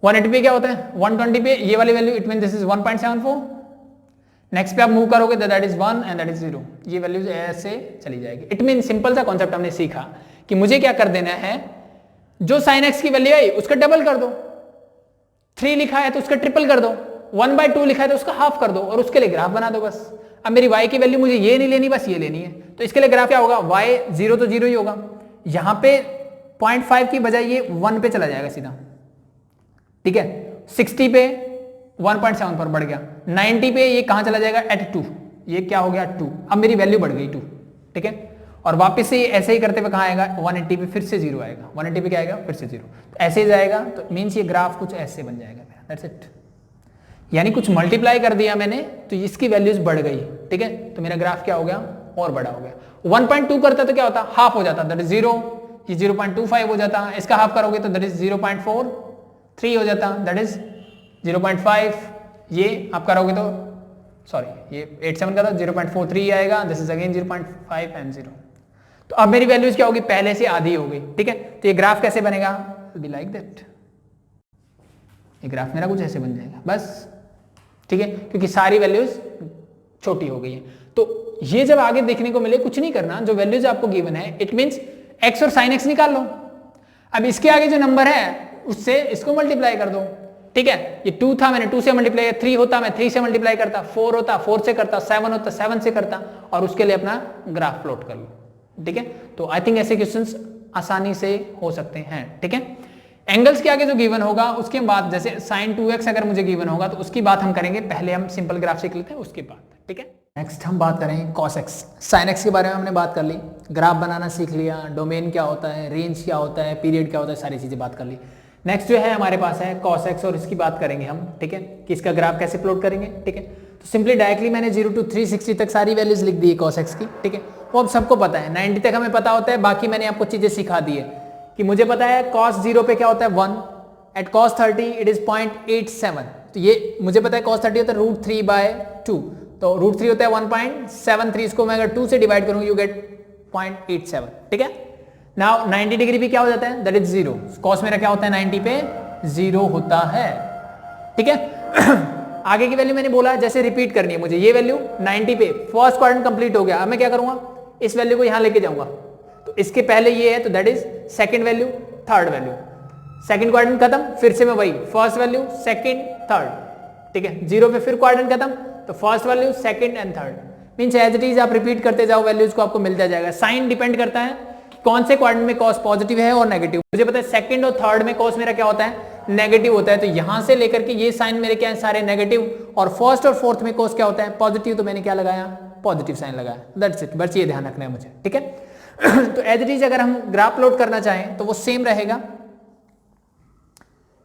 180 पे क्या होता है, 120 पे ये वाली value, it mean this is 1.74, next पे आप मूव करोगे that is 1 and that is 0, ये वैल्यूज ऐसे चली जाएगी। इट मीन सिंपल सा कॉन्सेप्ट हमने सीखा कि मुझे क्या कर देना है, जो साइन x की वैल्यू आई उसका डबल कर दो, 3 लिखा है तो उसका ट्रिपल कर दो, 1/2 लिखा है तो उसका हाफ कर दो और उसके लिए ग्राफ बना दो बस। अब मेरी y की वैल्यू मुझे ये नहीं लेनी, बस ये लेनी है, तो इसके लिए ग्राफ क्या होगा, y 0 तो 0 ही होगा, यहां पे 0.5 की बजाय ये 1 पे चला जाएगा सीधा, ठीक है। 60 पे 1.7 पर बढ़ गया, 90 पे ये कहां चला जाएगा, एट 2, ये क्या हो गया 2, अब मेरी वैल्यू बढ़ गई 2, ठीक है। और वापस से ऐसे ही करते हुए कहां आएगा, 180 पे फिर से 0 आएगा, 180 पे क्या आएगा, फिर से 0, तो ऐसे ही जाएगा। तो मीन्स ये ग्राफ कुछ ऐसे बन जाएगा मेरा, दैट्स इट। यानी कुछ मल्टीप्लाई कर दिया मैंने तो इसकी वैल्यूज बढ़ गई, ठीक है। तो मेरा ग्राफ क्या हो गया, और बड़ा हो गया। 1.2 करता तो क्या होता, हाफ हो जाता, दैट इज 0, ये 0.25 हो जाता, इसका हाफ करोगे तो दैट इज 0.43 हो जाता, दैट इज 0.5, ये आप करोगे तो सॉरी ये 87 का था 0.43 आएगा, दिस इज अगेन 0.5 एंड 0, तो अब मेरी वैल्यूज क्या होगी, पहले से आधी हो गई, ठीक है। तो ये ग्राफ कैसे बनेगा, बी लाइक दैट, ये ग्राफ मेरा कुछ ऐसे बन जाएगा बस, ठीक है, क्योंकि सारी वैल्यूज छोटी हो गई है। तो ये जब आगे देखने को मिले, कुछ नहीं करना, जो वैल्यूज आपको गिवन है इट मींस x और sin x निकाल लो। अब इसके आगे जो नंबर है उससे इसको मल्टीप्लाई कर दो, ठीक है। ये 2 था, मैंने 2 से मल्टीप्लाई, 3 होता मैं 3 से मल्टीप्लाई करता, 4 होता 4 से करता, 7 होता 7 से करता, और उसके लिए अपना ग्राफ प्लॉट कर लो, ठीक है। तो आई थिंक ऐसे क्वेश्चंस आसानी से हो सकते हैं, ठीक है। एंगल्स के आगे जो गिवन होगा उसके बाद, जैसे sin 2x अगर मुझे गिवन होगा तो उसकी बात हम करेंगे, पहले हम सिंपल ग्राफ सीख लेते हैं उसके बाद, ठीक है। नेक्स्ट हम बात करेंगे cos x, sin x के बारे में हमने बात कर ली, ग्राफ बनाना सीख लिया, डोमेन क्या होता है, रेंज क्या होता है, पीरियड क्या होता है, सारी चीजें बात कर ली। नेक्स्ट जो है हमारे पास है cos x, और इसकी बात करेंगे हम, ठीक है, कि इसका ग्राफ कैसे प्लॉट करेंगे, ठीक है। तो सिंपली डायरेक्टली मैंने 0 to 360 तक सारी वैल्यूज लिख दी है cos x की, ठीक है। वो अब सबको पता है, 90 तक हमें पता होता है, बाकी मैंने आपको चीजें सिखा दी है कि मुझे पता है cos 0 पे क्या होता है 1, एट cos 30 इट इज 0.87, तो ये मुझे पता है cos 30 होता है √3/2, तो √3 होता है 1.73, इसको मैं अगर 2 से डिवाइड करूं यू गेट 0.87, ठीक है। नाउ 90 डिग्री पे क्या हो जाता है, दैट इज 0, cos मेरा क्या होता है 90 पे 0 होता है, ठीक है। आगे की वैल्यू मैंने बोला जैसे रिपीट करनी है मुझे, ये वैल्यू 90 पे फर्स्ट क्वाड्रेंट कंप्लीट हो गया, अब मैं क्या करूंगा, इस वैल्यू को यहां लेके जाऊंगा, तो इसके पहले ये है तो that is second value, third value, second quadrant खत्म, फिर से मैं वही फर्स्ट वैल्यू सेकंड थर्ड, ठीक है। 0 पे फिर क्वाड्रेंट खत्म, तो first value second and third, means as it is आप रिपीट करते जाओ, वैल्यूज को आपको मिलता जाएगा। साइन डिपेंड करता है कि कौन से क्वाड्रेंट में cos पॉजिटिव है और नेगेटिव, मुझे पता है सेकंड और थर्ड में cos मेरा क्या होता है नेगेटिव होता है, तो यहां से लेकर के ये साइन मेरे क्या है सारे नेगेटिव, और फर्स्ट और फोर्थ में cos क्या होता है पॉजिटिव, तो मैंने क्या लगाया पॉजिटिव साइन लगाया, दैट्स इट, बस ये ध्यान रखना है मुझे, ठीक है। तो एज इट इज अगर हम ग्राफ प्लॉट करना चाहें तो वो सेम रहेगा,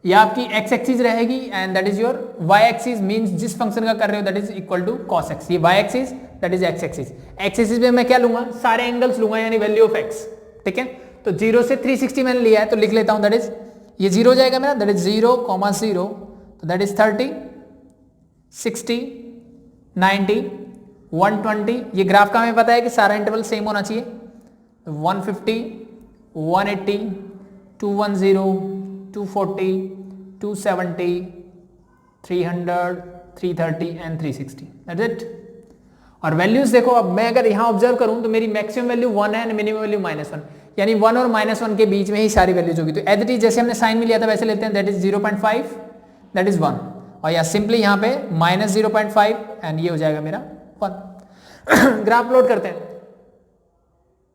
ये आपकी x एक्सिस रहेगी and that is your y axis, means जिस फंक्शन का कर रहे हो that is equal to cos x, ये y axis that is x axis. x axis पे मैं क्या लूंगा, सारे एंगल्स लूंगा, यानी वैल्यू ऑफ x, ठीक है। तो 0 से 360 मैंने लिया है तो लिख लेता हूं, दैट इज ये 0 हो जाएगा मेरा, दैट इज 0, 0, तो दैट इज 30, 60, 90, 120, ये ग्राफ का हमें पता है कि सारा इंटरवल सेम होना चाहिए, 150, 180, 210, 240, 270, 300, 330 एंड 360, दैट्स इट। और वैल्यूज देखो, अब मैं अगर यहां ऑब्जर्व करूं तो मेरी मैक्सिमम वैल्यू 1 है एंड मिनिमम वैल्यू -1, यानी 1 और -1 के बीच में ही सारी वैल्यूज होगी। तो एज इट इज जैसे हमने साइन में लिया था वैसे लेते हैं, दैट इज 0.5, दैट इज 1, और या सिंपली यहाँ पे -0.5 एंड ये हो जाएगा मेरा 1। ग्राफ प्लॉट करते हैं,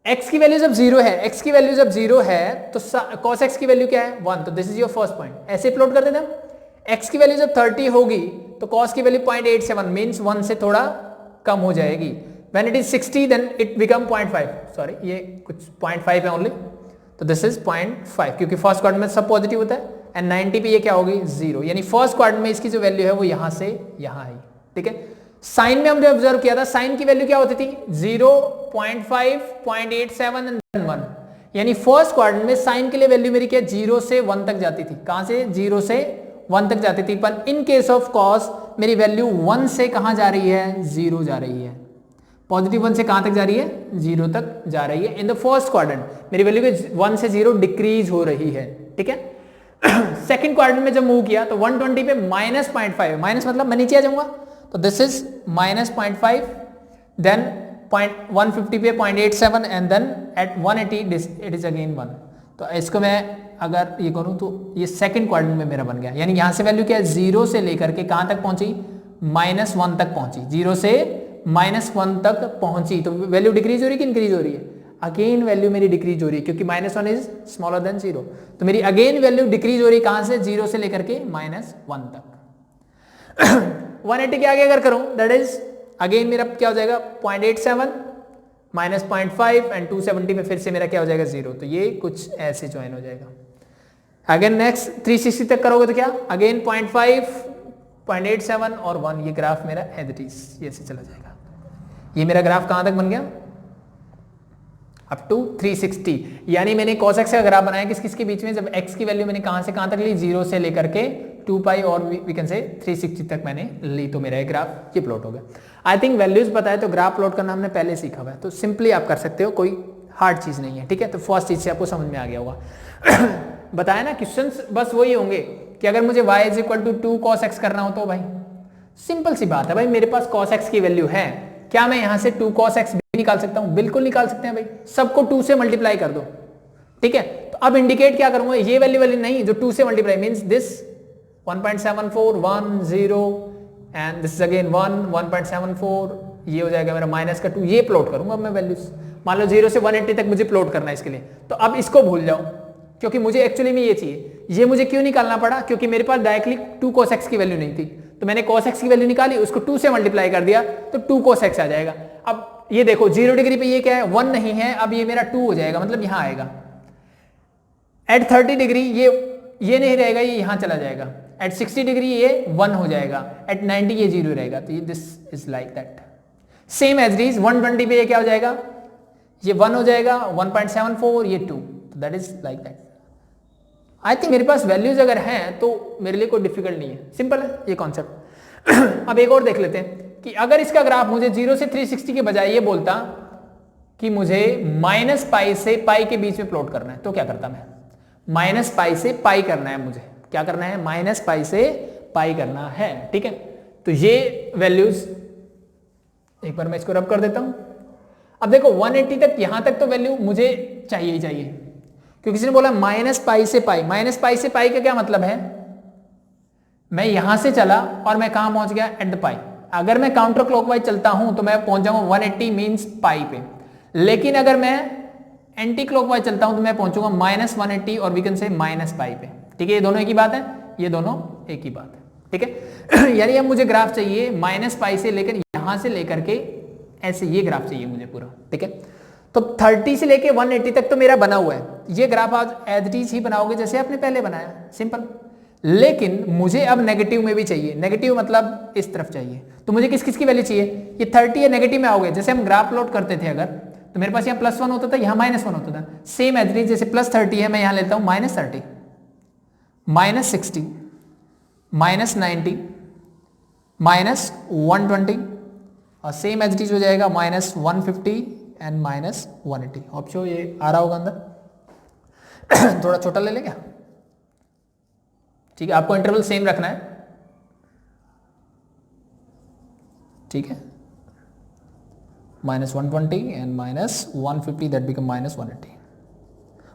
x की वैल्यू जब 0 है, x की वैल्यू जब 0 है तो cos x की वैल्यू क्या है 1, तो दिस इज योर फर्स्ट पॉइंट। ऐसे प्लॉट करते थे हम, x की वैल्यू जब 30 होगी तो cos की वैल्यू 0.87 मींस 1 से थोड़ा कम हो जाएगी, when it is 60 then it become 0.5, sorry ये कुछ 0.5 है ओनली, तो दिस इज 0.5, क्योंकि फर्स्ट क्वाड्रेंट में सब पॉजिटिव होता है, एंड 90 पे ये क्या होगी 0, यानी फर्स्ट क्वाड्रेंट में इसकी जो वैल्यू है वो यहां से यहां आई, ठीक है। साइन में हमने ऑब्जर्व किया था, साइन की वैल्यू क्या होती थी 0, 0.5, 0.87 एंड 1, यानी फर्स्ट क्वाड्रेंट में साइन के लिए वैल्यू मेरी क्या 0 से 1 तक जाती थी, कहां से 0 से 1 तक जाती थी, पर इन केस ऑफ कॉस मेरी वैल्यू 1 से कहां जा रही है 0 जा रही है, पॉजिटिव 1 से कहां तक जा रही है 0 तक जा रही है। इन द फर्स्ट क्वाड्रेंट मेरी वैल्यू 1 से 0 डिक्रीज हो रही है, ठीक है। सेकंड क्वाड्रेंट में जब मूव किया तो 120 पे -0.5, माइनस मतलब मैं नीचे आ जाऊंगा, तो दिस इज -0.5, देन 150 पे 0.87 and then at 180 it is again 1, तो इसको मैं अगर ये करूं तो ये सेकंड क्वाड्रेंट में मेरा बन गया, यानी यहां से वैल्यू क्या है 0 से लेकर के कहां तक पहुंची -1 तक पहुंची, 0 से -1 तक पहुंची, तो वैल्यू डिक्रीज हो रही है कि इंक्रीज हो रही है, अगेन वैल्यू मेरी डिक्रीज हो रही है, क्योंकि -1 इज स्मॉलर देन 0, तो मेरी अगेन वैल्यू डिक्रीज हो रही है, कहां से 0 से लेकर के -1 तक। 180 के आगे अगर करूं दैट इज अगेन मेरा क्या हो जाएगा 0.87 -0.5 एंड 270 में फिर से मेरा क्या हो जाएगा 0, तो ये कुछ ऐसे ज्वाइन हो जाएगा। अगेन नेक्स्ट 360 तक करोगे तो क्या अगेन 0.5, 0.87 और 1, ये ग्राफ मेरा एज इट इज ये से चला जाएगा। ये मेरा ग्राफ कहां तक बन गया अप टू 360, यानी मैंने cos x का ग्राफ बनाया किस किस के बीच में, जब x की वैल्यू मैंने कहां से कहां तक ली 0 से लेकर के 2 पाई और वी कैन से 360 तक मैंने ली, तो मेरा ये ग्राफ ये प्लॉट हो गया। आई थिंक वैल्यूज पता है तो ग्राफ प्लॉट करना हमने पहले सीखा हुआ है, तो सिंपली आप कर सकते हो, कोई हार्ड चीज़ नहीं है, ठीक है। तो फर्स्ट चीज़ से आपको समझ में आ गया होगा। बताया ना क्वेश्चन बस वही होंगे कि अगर मुझे y is equal to 2 cos x करना हो तो भाई सिंपल सी बात है भाई, मेरे पास cos x की वैल्यू है, क्या मैं यहां से 2 cos x भी निकाल सकता हूं? बिल्कुल निकाल सकते हैं भाई, सबको 2 से मल्टीप्लाई कर दो, ठीक है। तो अब इंडिकेट क्या करूंगा, ये वैल्यू नहीं, जो 2 से multiply means this 1.74 1 0 and this is again 1 1.74, ये हो जाएगा मेरा माइनस का 2, ये प्लॉट करूंगा अब मैं वैल्यूज, मान लो 0 से 180 तक मुझे प्लॉट करना है इसके लिए। तो अब इसको भूल जाओ क्योंकि मुझे एक्चुअली में ये चाहिए, ये मुझे क्यों निकालना पड़ा, क्योंकि मेरे पास डायरेक्टली 2 cos x की वैल्यू नहीं थी, तो मैंने cos x की वैल्यू निकाली, उसको 2 से मल्टीप्लाई कर दिया तो 2 cos x आ जाएगा। अब ये देखो 0 डिग्री पे ये क्या है 1 नहीं है, अब ये मेरा 2 हो जाएगा, मतलब यहां आएगा। एट 30 डिग्री ये नहीं रहेगा, ये यहां चला जाएगा। एट 60 डिग्री ये 1 हो जाएगा, एट 90 ये 0 रहेगा। तो ये this is like that. Same as it is 120 पे ये क्या हो जाएगा, ये 1 हो जाएगा, 1.74 ये 2, that is like that. I think मेरे पास वैल्यूज अगर हैं तो मेरे लिए कोई डिफिकल्ट नहीं है, सिंपल है ये कॉन्सेप्ट। अब एक और देख लेते हैं कि अगर इसका ग्राफ मुझे 0 से 360 के बजाय ये बोलता कि मुझे -π से π के बीच में प्लॉट करना है, तो क्या करता मैं? -π से π करना है मुझे, क्या करना है? -π से π करना है, ठीक है। तो ये वैल्यूज एक बार मैं इसको रब कर देता हूं। अब देखो 180 तक, यहां तक तो वैल्यू मुझे चाहिए ही चाहिए, क्योंकि किसी ने बोला -π से π, -π से π का क्या मतलब है, मैं यहां से चला और मैं कहां पहुंच गया? एट द पाई। अगर मैं काउंटर क्लॉकवाइज चलता हूं तो मैं पहुंच जाऊंगा 180 मींस पाई पे, लेकिन अगर मैं एंटी क्लॉकवाइज चलता हूं तो मैं पहुंचूंगा -180 और वी कैन से -π पे, ठीक है। ये दोनों एक ही बात है, ये दोनों एक ही बात है, ठीक है। यानी अब मुझे ग्राफ चाहिए -π से लेकर यहां से लेकर के ऐसे ये ग्राफ चाहिए मुझे पूरा, ठीक है। तो 30 से लेके 180 तक तो मेरा बना हुआ है, ये ग्राफ आज एज इट इज ही बनाओगे जैसे आपने पहले बनाया, सिंपल। लेकिन मुझे अब नेगेटिव में भी चाहिए, नेगेटिव मतलब इस तरफ चाहिए। तो मुझे किस किस की वैल्यू चाहिए? ये 30 या नेगेटिव में आओगे, जैसे हम ग्राफ प्लॉट करते थे अगर, तो मेरे पास यहाँ +1 होता था, यहाँ -1 होता था। सेम एज इट इज, जैसे +30 है मैं यहाँ लेता हूँ -30, -60, -90, -120 और सेम एज इट इज हो जाएगा -150 एंड -180। ऑप्शन ये आ रहा होगा अंदर। थोड़ा छोटा ले लें क्या? ठीक है, आपको इंटरवल सेम रखना है, ठीक है। -120 एंड -150 दैट बिकम -180।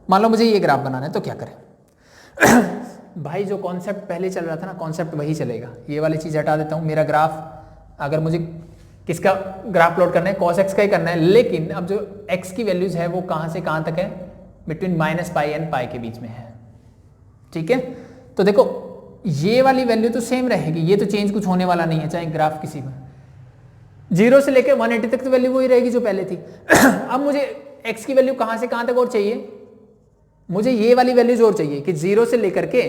मान लो मुझे ये ग्राफ बनाना है तो क्या करें? भाई जो कॉन्सेप्ट पहले चल रहा था ना, कॉन्सेप्ट वही चलेगा। ये वाली चीज हटा देता हूं। मेरा ग्राफ अगर मुझे किसका ग्राफ प्लॉट करना है? cos x का ही करना है, लेकिन अब जो x की वैल्यूज है वो कहां से कहां तक है? बिटवीन -π एंड π के बीच में है, ठीक है। तो देखो ये वाली वैल्यू तो सेम रहेगी, ये तो चेंज कुछ होने वाला नहीं है, चाहे ग्राफ किसी में 0 से लेकर 180 तक तो वैल्यू वही रहेगी जो पहले थी। अब मुझे x की वैल्यू कहां से कहां तक और चाहिए? मुझे ये वाली वैल्यूज और चाहिए कि 0 से लेकर के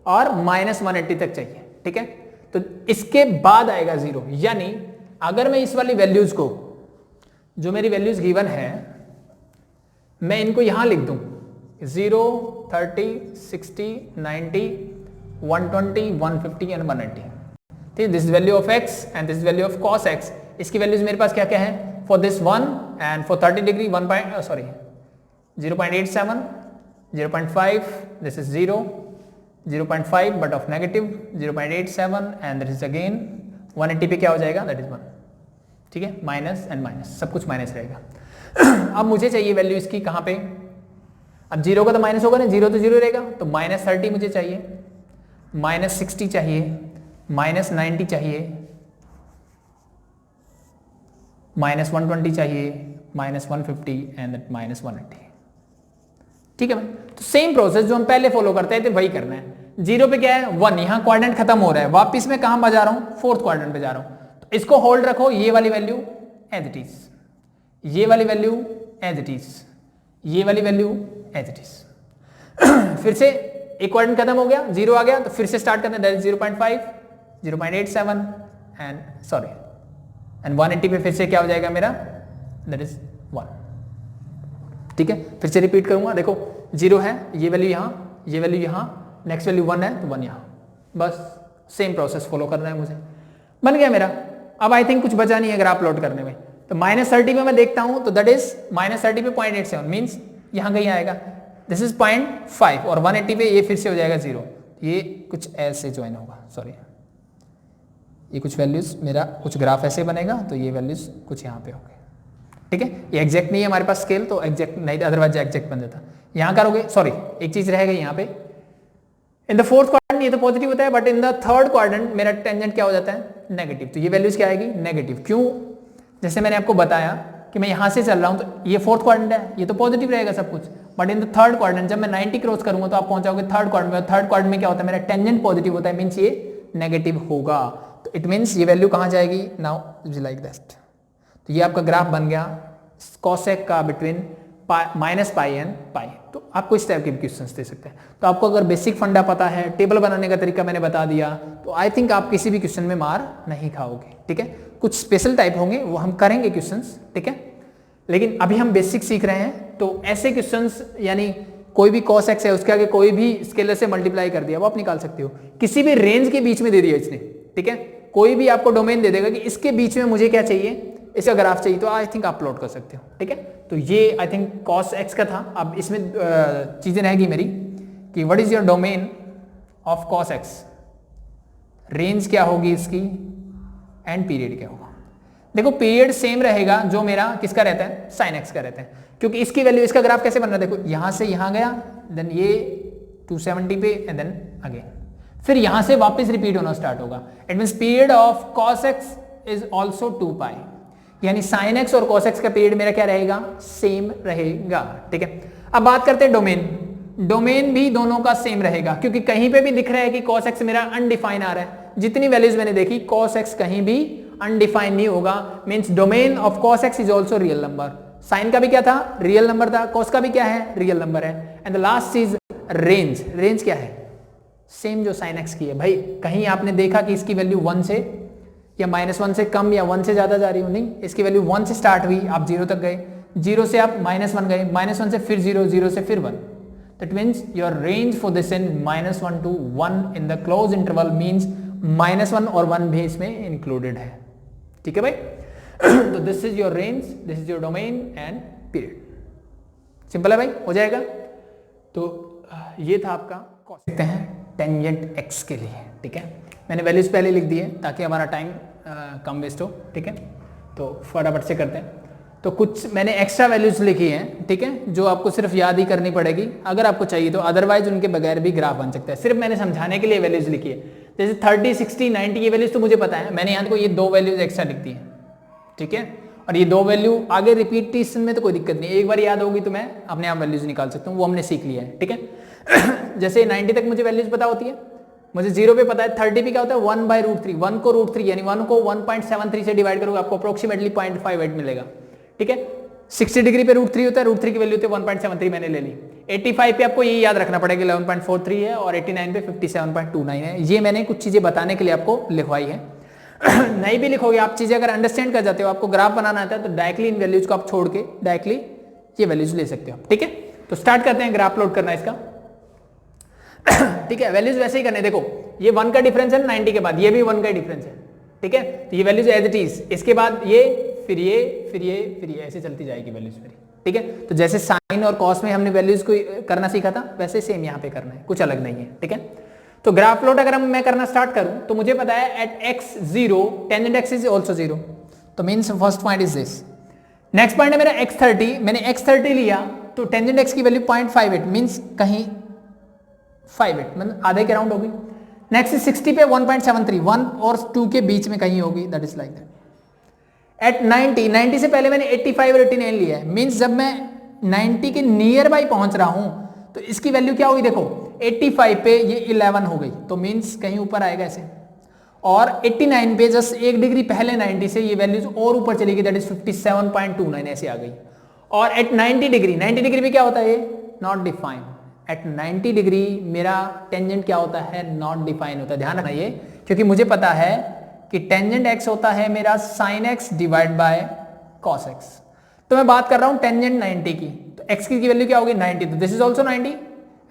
और -180 तक चाहिए, ठीक है। तो इसके बाद आएगा 0, यानी अगर मैं इस वाली वैल्यूज को, जो मेरी वैल्यूज गिवन है, मैं इनको यहां लिख दूं 0 30 60 90 120 150 एंड 180, ठीक है। This value of x and this value of cos x। इसकी वैल्यूज मेरे पास क्या क्या है? For this 1 and for 30 degree 0.87 0.5, this is 0 0.5 but of negative 0.87 and that is again 180 पे क्या हो जाएगा? that is 1, ठीक है। माइनस एंड माइनस, सब कुछ माइनस रहेगा। अब मुझे चाहिए वैल्यू इसकी कहां पे? अब 0 का तो माइनस होगा ना, 0 तो 0 रहेगा, तो -30 मुझे चाहिए, -60 चाहिए, -90 चाहिए, -120 चाहिए, -150 एंड -180, ठीक है भाई। तो सेम प्रोसेस जो हम पहले फॉलो करते थे वही करना है। 0 पे क्या है? 1, यहां क्वाड्रेंट खत्म हो रहा है, वापिस मैं कहां जा रहा हूं? 4th क्वाड्रेंट पे जा रहा हूं। तो इसको होल्ड रखो, ये वाली वैल्यू एज इट इज, ये वाली वैल्यू एज इट इज, ये वाली वैल्यू एज इट इज। फिर से एक क्वाड्रेंट खत्म हो गया, 0 आ गया, तो फिर से स्टार्ट करना है, that is 0.5 0.87 and sorry and 180 पे फिर से क्या हो जाएगा मेरा? दैट इज 1, ठीक है। फिर से रिपीट करूंगा, देखो 0 है, ये वैल्यू यहां, ये वैल्यू यहां, नेक्स्ट वैल्यू 1 है तो 1 यहां, बस सेम प्रोसेस फॉलो करना है मुझे। बन गया मेरा। अब आई थिंक कुछ बचा नहीं है ग्राफ प्लॉट करने में, तो -30 पे मैं देखता हूं तो दैट इज -30 पे 0.87 मींस यहां कहीं आएगा, दिस इज 0.5 और 180 पे ये फिर से हो जाएगा 0, ये कुछ ऐसे ज्वाइन होगा, सॉरी ये कुछ वैल्यूज मेरा कुछ ग्राफ ऐसे बनेगा, तो ये वैल्यूज कुछ यहाँ पे होंगे, ठीक है। ये एग्जैक्ट नहीं है हमारे पास स्केल, तो एग्जैक्ट नहीं, अदरवाइज एग्जैक्ट बन जाता। यहाँ करोगे, सॉरी एक चीज रह गई यहाँ पे, इन द फोर्थ क्वाड्रेंट ये तो पॉजिटिव होता है, but in the third quadrant मेरा टेंजेंट क्या हो जाता है, नेगेटिव। तो ये वैल्यूज क्या आएगी, नेगेटिव। क्यों, जैसे मैंने आपको बताया कि मैं यहाँ से चल रहा हूँ, तो ये फोर्थ क्वाड्रेंट है, ये तो पॉजिटिव रहेगा सब कुछ, but in the third quadrant जब मैं 90 क्रॉस करूंगा तो आप पहुंचाओगे थर्ड क्वाड्रेंट में। थर्ड क्वाड्रेंट में क्या होता है, मेरा टेंजेंट पॉजिटिव होता है, मींस ये नेगेटिव होगा। तो इट मींस ये वैल्यू कहाँ जाएगी, नाउ लाइक दैट। तो ये आपका ग्राफ बन गया कॉसेक का बिटवीन -π एंड π। तो आपको इस टाइप के क्वेश्चंस दे सकते हैं। तो आपको अगर बेसिक फंडा पता है, टेबल बनाने का तरीका मैंने बता दिया, तो आई थिंक आप किसी भी क्वेश्चन में मार नहीं खाओगे, ठीक है। कुछ स्पेशल टाइप होंगे वो हम करेंगे क्वेश्चंस, ठीक है, लेकिन अभी हम बेसिक सीख रहे हैं। तो ऐसे क्वेश्चंस यानी कोई भी cos x है उसके आगे कोई भी स्केलर से मल्टीप्लाई कर दिया वो आप निकाल सकते हो, किसी भी रेंज के बीच में दे दिया इसने, ठीक है। कोई भी आपको डोमेन दे देगा कि इसके बीच में मुझे क्या चाहिए, इसका ग्राफ चाहिए, तो आई थिंक आप प्लॉट कर सकते हो, ठीक है। तो ये आई थिंक cos x का था। अब इसमें चीजें रहेगी मेरी कि what is your domain of cos x, range क्या होगी इसकी एंड पीरियड क्या होगा। देखो पीरियड सेम रहेगा जो मेरा किसका रहता है, sin x का रहता है, क्योंकि इसकी वैल्यू, इसका ग्राफ कैसे बन रहा है, देखो यहां से यहां गया, देन ये 270 पे एंड देन अगेन, फिर यहां से वापस रिपीट होना स्टार्ट होगा। It means period of cos x is also 2π, यानी sin x और cos x का पीरियड मेरा क्या रहेगा, सेम रहेगा, ठीक है। अब बात करते हैं डोमेन। डोमेन भी दोनों का सेम रहेगा, क्योंकि कहीं पे भी दिख रहा है कि cos x मेरा अनडिफाइन आ रहा है। जितनी वैल्यूज मैंने देखी cos x कहीं भी अनडिफाइन नहीं होगा, means domain of cos x is also real number. Sine का भी क्या था, रियल नंबर था, cos का भी क्या है, रियल नंबर है। एंड द लास्ट चीज रेंज, रेंज क्या है, सेम जो sin x की है। भाई कहीं आपने देखा कि इसकी वैल्यू 1 से या -1 से कम या 1 से ज्यादा जा रही हो, नहीं, इसकी वैल्यू 1 से स्टार्ट हुई, आप 0 तक गए, 0 से आप -1 गए, -1 से फिर 0, 0 से फिर 1। That means your range for this in -1 to 1 in the close interval means -1 और 1 भी इसमें इंक्लूडेड है, ठीक है भाई। तो दिस इज योर रेंज, दिस इज your domain and period. Simple है भाई, हो जाएगा। तो ये था आपका देखते हैं टेंजेंट x के लिए, ठीक है। मैंने वैल्यूज पहले लिख दी है ताकि हमारा टाइम कम वेस्ट हो, ठीक है। तो फटाफट से करते हैं। तो कुछ मैंने एक्स्ट्रा वैल्यूज लिखी हैं, ठीक है, जो आपको सिर्फ याद ही करनी पड़ेगी अगर आपको चाहिए तो, अदरवाइज उनके बगैर भी ग्राफ बन सकता है। सिर्फ मैंने समझाने के लिए वैल्यूज लिखी है, जैसे 30, 60, 90 ये वैल्यूज तो मुझे पता है, मैंने यहाँ को ये 2 वैल्यूज एक्स्ट्रा लिख दी है, ठीक है। और ये 2 वैल्यू आगे रिपीटेशन में तो कोई दिक्कत नहीं, एक बार याद होगी तो मैं अपने आप वैल्यूज निकाल सकता हूँ, वो हमने सीख लिया है, ठीक है। जैसे 90 तक मुझे वैल्यूज पता होती है, मुझे 0 पे पता है, 30 पे क्या होता है 1/√3, 1 को √3 यानी 1 को 1.73 से डिवाइड करोगे आपको अप्रोक्सीमेटली 0.58 मिलेगा, ठीक है। 60 डिग्री पे √3 होता है, √3 की वैल्यू होती है 1.73, मैंने ले ली। 85 पे आपको ये याद रखना पड़ेगा 11.43 है, और 89 पे 57.29 है। ये मैंने कुछ चीजें बताने के लिए आपको लिखवाई है। नहीं भी लिखोगे आप चीजें, अगर अंडरस्टैंड कर जाते हो, आपको ग्राफ बनाना आता है, तो डायरेक्टली इन वैल्यूज को आप छोड़ के डायरेक्टली ये वैल्यूज ले सकते हो, ठीक है। तो स्टार्ट करते हैं ग्राफ प्लॉट करना इसका, ठीक है। वैल्यूज वैसे ही करने, देखो ये 1 का डिफरेंस है 90 के बाद, ये भी 1 का डिफरेंस है, ठीक है। तो ये वैल्यूज एज इट इज, इसके बाद ये, फिर ये, फिर ये, फिर ये, ऐसे चलती जाएगी वैल्यूज मेरी, ठीक है। तो जैसे साइन और कॉस में हमने वैल्यूज को करना सीखा था, वैसे सेम यहाँ पे करना है, कुछ अलग नहीं है, ठीक है। तो ग्राफ प्लॉट अगर मैं करना स्टार्ट करूं तो मुझे पता है at x0 tangent x is also 0, तो means first point is this. Next point है मेरा x30, मैंने x30 लिया तो टेंजेंट x की वैल्यू 0.58 मींस कहीं 58 मतलब आधे के राउंड होगी। नेक्स्ट 60 पे 1.73, 1 और 2 के बीच में कहीं होगी, that is like that. At 90 से पहले मैंने 85 और 89 लिया है, मींस जब मैं 90 के नियर बाई पहुंच रहा हूं तो इसकी वैल्यू क्या होगी, देखो 85 पे ये 11 हो गई, तो मींस कहीं ऊपर आएगा ऐसे। और 89 पे जस्ट 1 डिग्री पहले 90 से ये वैल्यूज और ऊपर चलेगी, दैट इज 57.29 ऐसे आ गई। और एट 90 डिग्री पे क्या होता है, ये नॉट डिफाइन। एट 90 डिग्री मेरा टेंजेंट क्या होता है, नॉट डिफाइन होता है। ध्यान रखना ये, क्योंकि मुझे पता है कि टेंजेंट x होता है मेरा sin x divide by cos x। तो मैं बात कर रहा हूं टेंजेंट 90 की, तो x की वैल्यू क्या होगी 90, तो this is also 90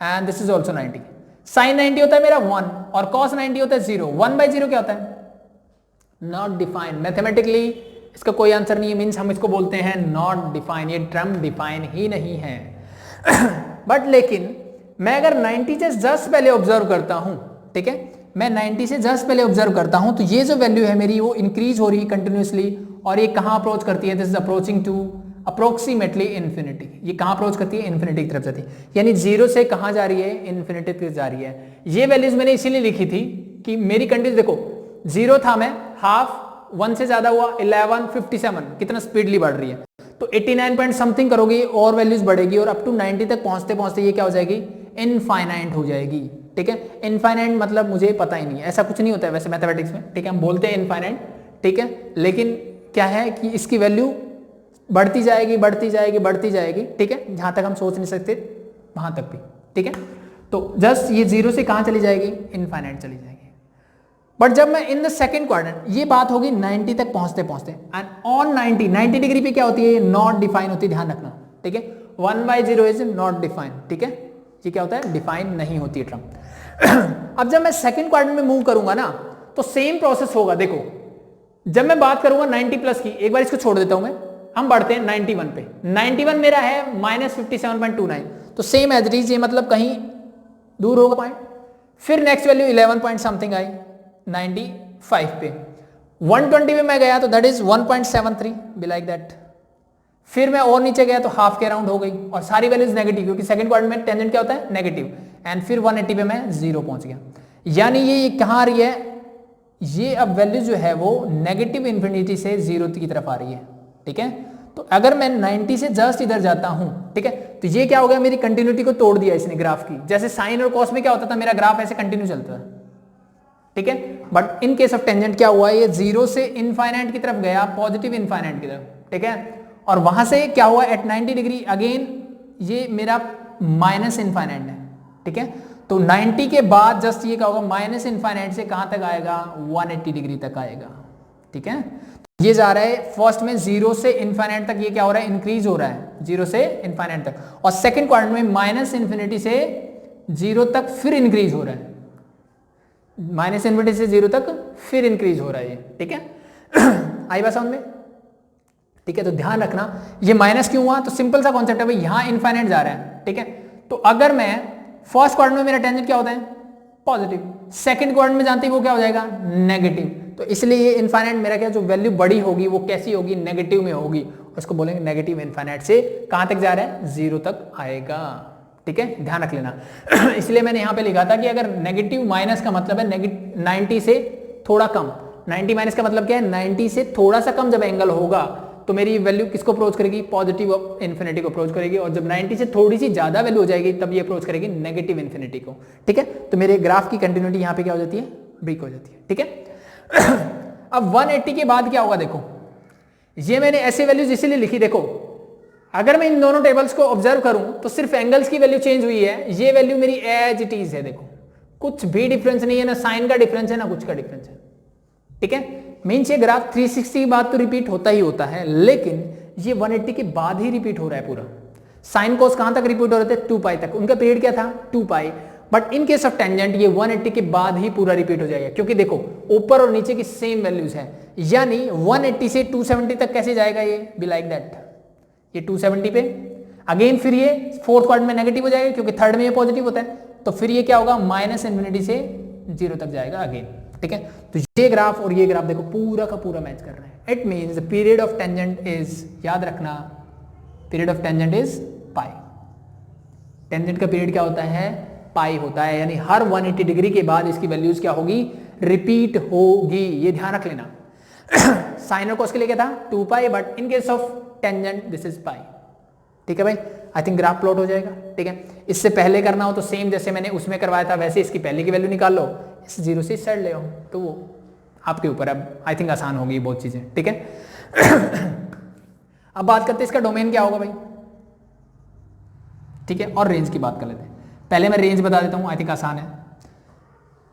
and this is also 90। sin 90 होता है मेरा 1 और cos 90 होता है 0। 1/0 क्या होता है, नॉट डिफाइंड। मैथमेटिकली इसका कोई आंसर नहीं है, मीन्स हम इसको बोलते हैं नॉट डिफाइन, ये टर्म डिफाइन ही नहीं है। बट लेकिन मैं अगर 90 से जस्ट पहले ऑब्जर्व करता हूं, ठीक है, मैं 90 से जस्ट पहले ऑब्जर्व करता हूं तो ये जो वैल्यू है मेरी वो इंक्रीज हो रही है कंटिन्यूसली, और ये कहां अप्रोच करती है, this is approaching to approximately infinity. ये कहां अप्रोच करती है, इन्फिनिटी की तरफ जाती है, यानी जीरो से कहां जा रही है, इन्फिनिटी की तरफ जा रही है। ये वैल्यूज मैंने इसीलिए लिखी थी कि मेरी कंडीशन देखो, जीरो था मैं, हाफ, 1 से ज्यादा हुआ 11, 57, कितना स्पीडली बढ़ रही है, तो 89 पॉइंट समथिंग करोगे और वैल्यूज बढ़ेगी और अप टू 90 तक पहुंचते पहुंचते ये क्या हो जाएगी, इनफाइनाइट हो जाएगी। ठीक है, इनफाइनाइट मतलब मुझे पता ही नहीं है, ऐसा कुछ नहीं होता है वैसे मैथमेटिक्स में, ठीक है, हम बोलते हैं इनफाइनाइट, ठीक है, लेकिन क्या है कि इसकी वैल्यू बढ़ती जाएगी बढ़ती जाएगी बढ़ती जाएगी, ठीक है, जहां तक हम सोच नहीं सकते वहां तक भी, ठीक है। तो जस्ट ये जीरो से कहां चली जाएगी, इनफाइनाइट चली जाएगी। बट जब मैं इन द सेकंड क्वाड्रेंट, ये बात होगी 90 तक पहुंचते पहुंचते, एंड ऑन 90 डिग्री पे क्या होती है, नॉट डिफाइन होती है, ध्यान रखना, ठीक है, 1/0 इज नॉट डिफाइन, ठीक है, ये क्या होता है, डिफाइन नहीं होती है टर्म। अब जब मैं सेकंड क्वाड्रेंट में मूव करूंगा ना तो सेम प्रोसेस होगा। देखो जब मैं बात करूंगा 90 प्लस की, एक बार इसको छोड़ देता हूं मैं, हम बढ़ते हैं 91 पे, 91 मेरा है -57.29, तो सेम एज इट इज, ये मतलब कहीं दूर होगा पॉइंट, फिर next value 11 point something I 95 पे, 120 पे मैं गया तो that is 1.73, B like that, फिर मैं और नीचे गया तो हाफ के अराउंड हो गई और सारी वैल्यूज नेगेटिव, क्योंकि सेकंड क्वाड्रेंट में टेंजेंट क्या होता है, नेगेटिव, एंड फिर 180 पे मैं 0 पहुंच गया, यानी ये कहां आ रही है, ये अब वैल्यू जो है वो नेगेटिव इन्फिनिटी से 0 की तरफ आ रही है, ठीक है। तो अगर मैं 90 से जस्ट इधर जाता हूं, ठीक है, तो ये क्या हो गया, मेरी कंटिन्यूटी को तोड़ दिया इसने ग्राफ की, जैसे साइन और कॉस में क्या होता था, मेरा ग्राफ ऐसे कंटिन्यू चलता है, ठीक है, but in case of tangent क्या हुआ, ये 0 से इनफाइनाइट की तरफ गया, पॉजिटिव इनफाइनाइट की तरफ, ठीक है, और वहां से क्या हुआ एट 90 डिग्री अगेन ये मेरा माइनस इनफाइनाइट है, ठीक है, तो 90 के बाद जस्ट ये क्या होगा, माइनस इनफाइनाइट से कहां तक आएगा, 180 डिग्री तक आएगा, ठीक है। ये जा रहा है फर्स्ट में 0 से इनफाइनाइट तक, ये क्या हो रहा है, इंक्रीज हो रहा है 0 से इनफाइनाइट तक, और सेकंड क्वाड्रेंट में माइनस इन्फिनिटी से 0 तक फिर इंक्रीज हो रहा है, माइनस इन्फिनिटी से 0 तक फिर इंक्रीज हो रहा है ये, ठीक है। आई बात समझ में, ठीक है, तो ध्यान रखना ये माइनस क्यों हुआ, तो सिंपल सा कॉन्सेप्ट है भाई, यहां इनफाइनाइट जा रहा है, ठीक है, तो अगर मैं फर्स्ट क्वाड्रेंट में मेरा टेंजेंट क्या होता है, पॉजिटिव, सेकंड क्वाड्रेंट में जानते ही वो क्या हो जाएगा, नेगेटिव, तो इसलिए ये इनफाइनाइट मेरा क्या, जो वैल्यू बड़ी होगी वो कैसी होगी, नेगेटिव में होगी, उसको बोलेंगे नेगेटिव इनफाइनाइट से कहां तक जा रहा है, 0 तक आएगा, ठीक है, ध्यान रख लेना। इसलिए मैंने यहां पे लिखा था कि अगर नेगेटिव माइनस का मतलब है 90 से थोड़ा कम, 90 माइनस का मतलब क्या है, 90 से थोड़ा सा कम जब एंगल होगा तो मेरी वैल्यू किसको अप्रोच करेगी, पॉजिटिव इन्फिनिटी को अप्रोच करेगी, और जब 90 से थोड़ी सी ज्यादा वैल्यू हो जाएगी तब ये अप्रोच करेगी नेगेटिव इन्फिनिटी को, ठीक है। तो मेरे ग्राफ की कंटिन्यूटी यहाँ पे क्या हो जाती है, ब्रेक हो जाती है, ठीक है। अब 180 के बाद क्या होगा, देखो ये मैंने ऐसे वैल्यूज इसीलिए लिखी, देखो अगर मैं इन दोनों टेबल्स को ऑब्जर्व करूं तो सिर्फ एंगल्स की वैल्यू चेंज हुई है, ये वैल्यू मेरी एज इट इज है, देखो कुछ भी डिफरेंस नहीं है, ना साइन का डिफरेंस है ना कुछ का डिफरेंस है, ठीक है। मीन्स ये ग्राफ 360 की बात तो रिपीट होता ही होता है, लेकिन ये 180 के बाद ही रिपीट हो रहा है पूरा। साइन कोस कहां तक रिपीट हो रहे थे, 2 पाई तक, उनका पीरियड क्या था 2 pi, but in case of tangent ये 180 के बाद ही पूरा रिपीट हो जाएगा, क्योंकि देखो ऊपर और नीचे की सेम वैल्यूज है, यानी 180 से 270 तक कैसे जाएगा, ये बी लाइक दैट, ये 270 पे अगेन, फिर ये फोर्थ क्वाड्रेंट में नेगेटिव हो जाएगा क्योंकि थर्ड में ये पॉजिटिव होता है, तो फिर ये क्या होगा, माइनस इन्फिनिटी से 0 तक जाएगा अगेन, ठीक है। तो ये ग्राफ और ये ग्राफ देखो पूरा का पूरा मैच कर रहा है, it means the period of tangent is, याद रखना period of tangent is pi, tangent का पीरियड क्या होता है, पाई होता है, यानी हर 180 डिग्री के बाद इसकी वैल्यूज क्या होगी, रिपीट होगी, ये ध्यान रख लेना। साइन और कोस के लिए क्या था 2 pi, but in case of tangent this is pi, ठीक है भाई। आई थिंक ग्राफ प्लॉट हो जाएगा, ठीक है। इससे पहले करना हो तो सेम जैसे मैंने उसमें करवाया था वैसे इसकी पहले की वैल्यू निकाल लो, इस 0 से इस साइड ले आओ, तो वो आपके ऊपर, अब आई थिंक आसान होगी बहुत चीजें, ठीक है। अब बात करते हैं इसका डोमेन क्या होगा भाई, ठीक है, और रेंज की बात कर लेते हैं। पहले मैं रेंज बता देता हूं, आई थिंक आसान है।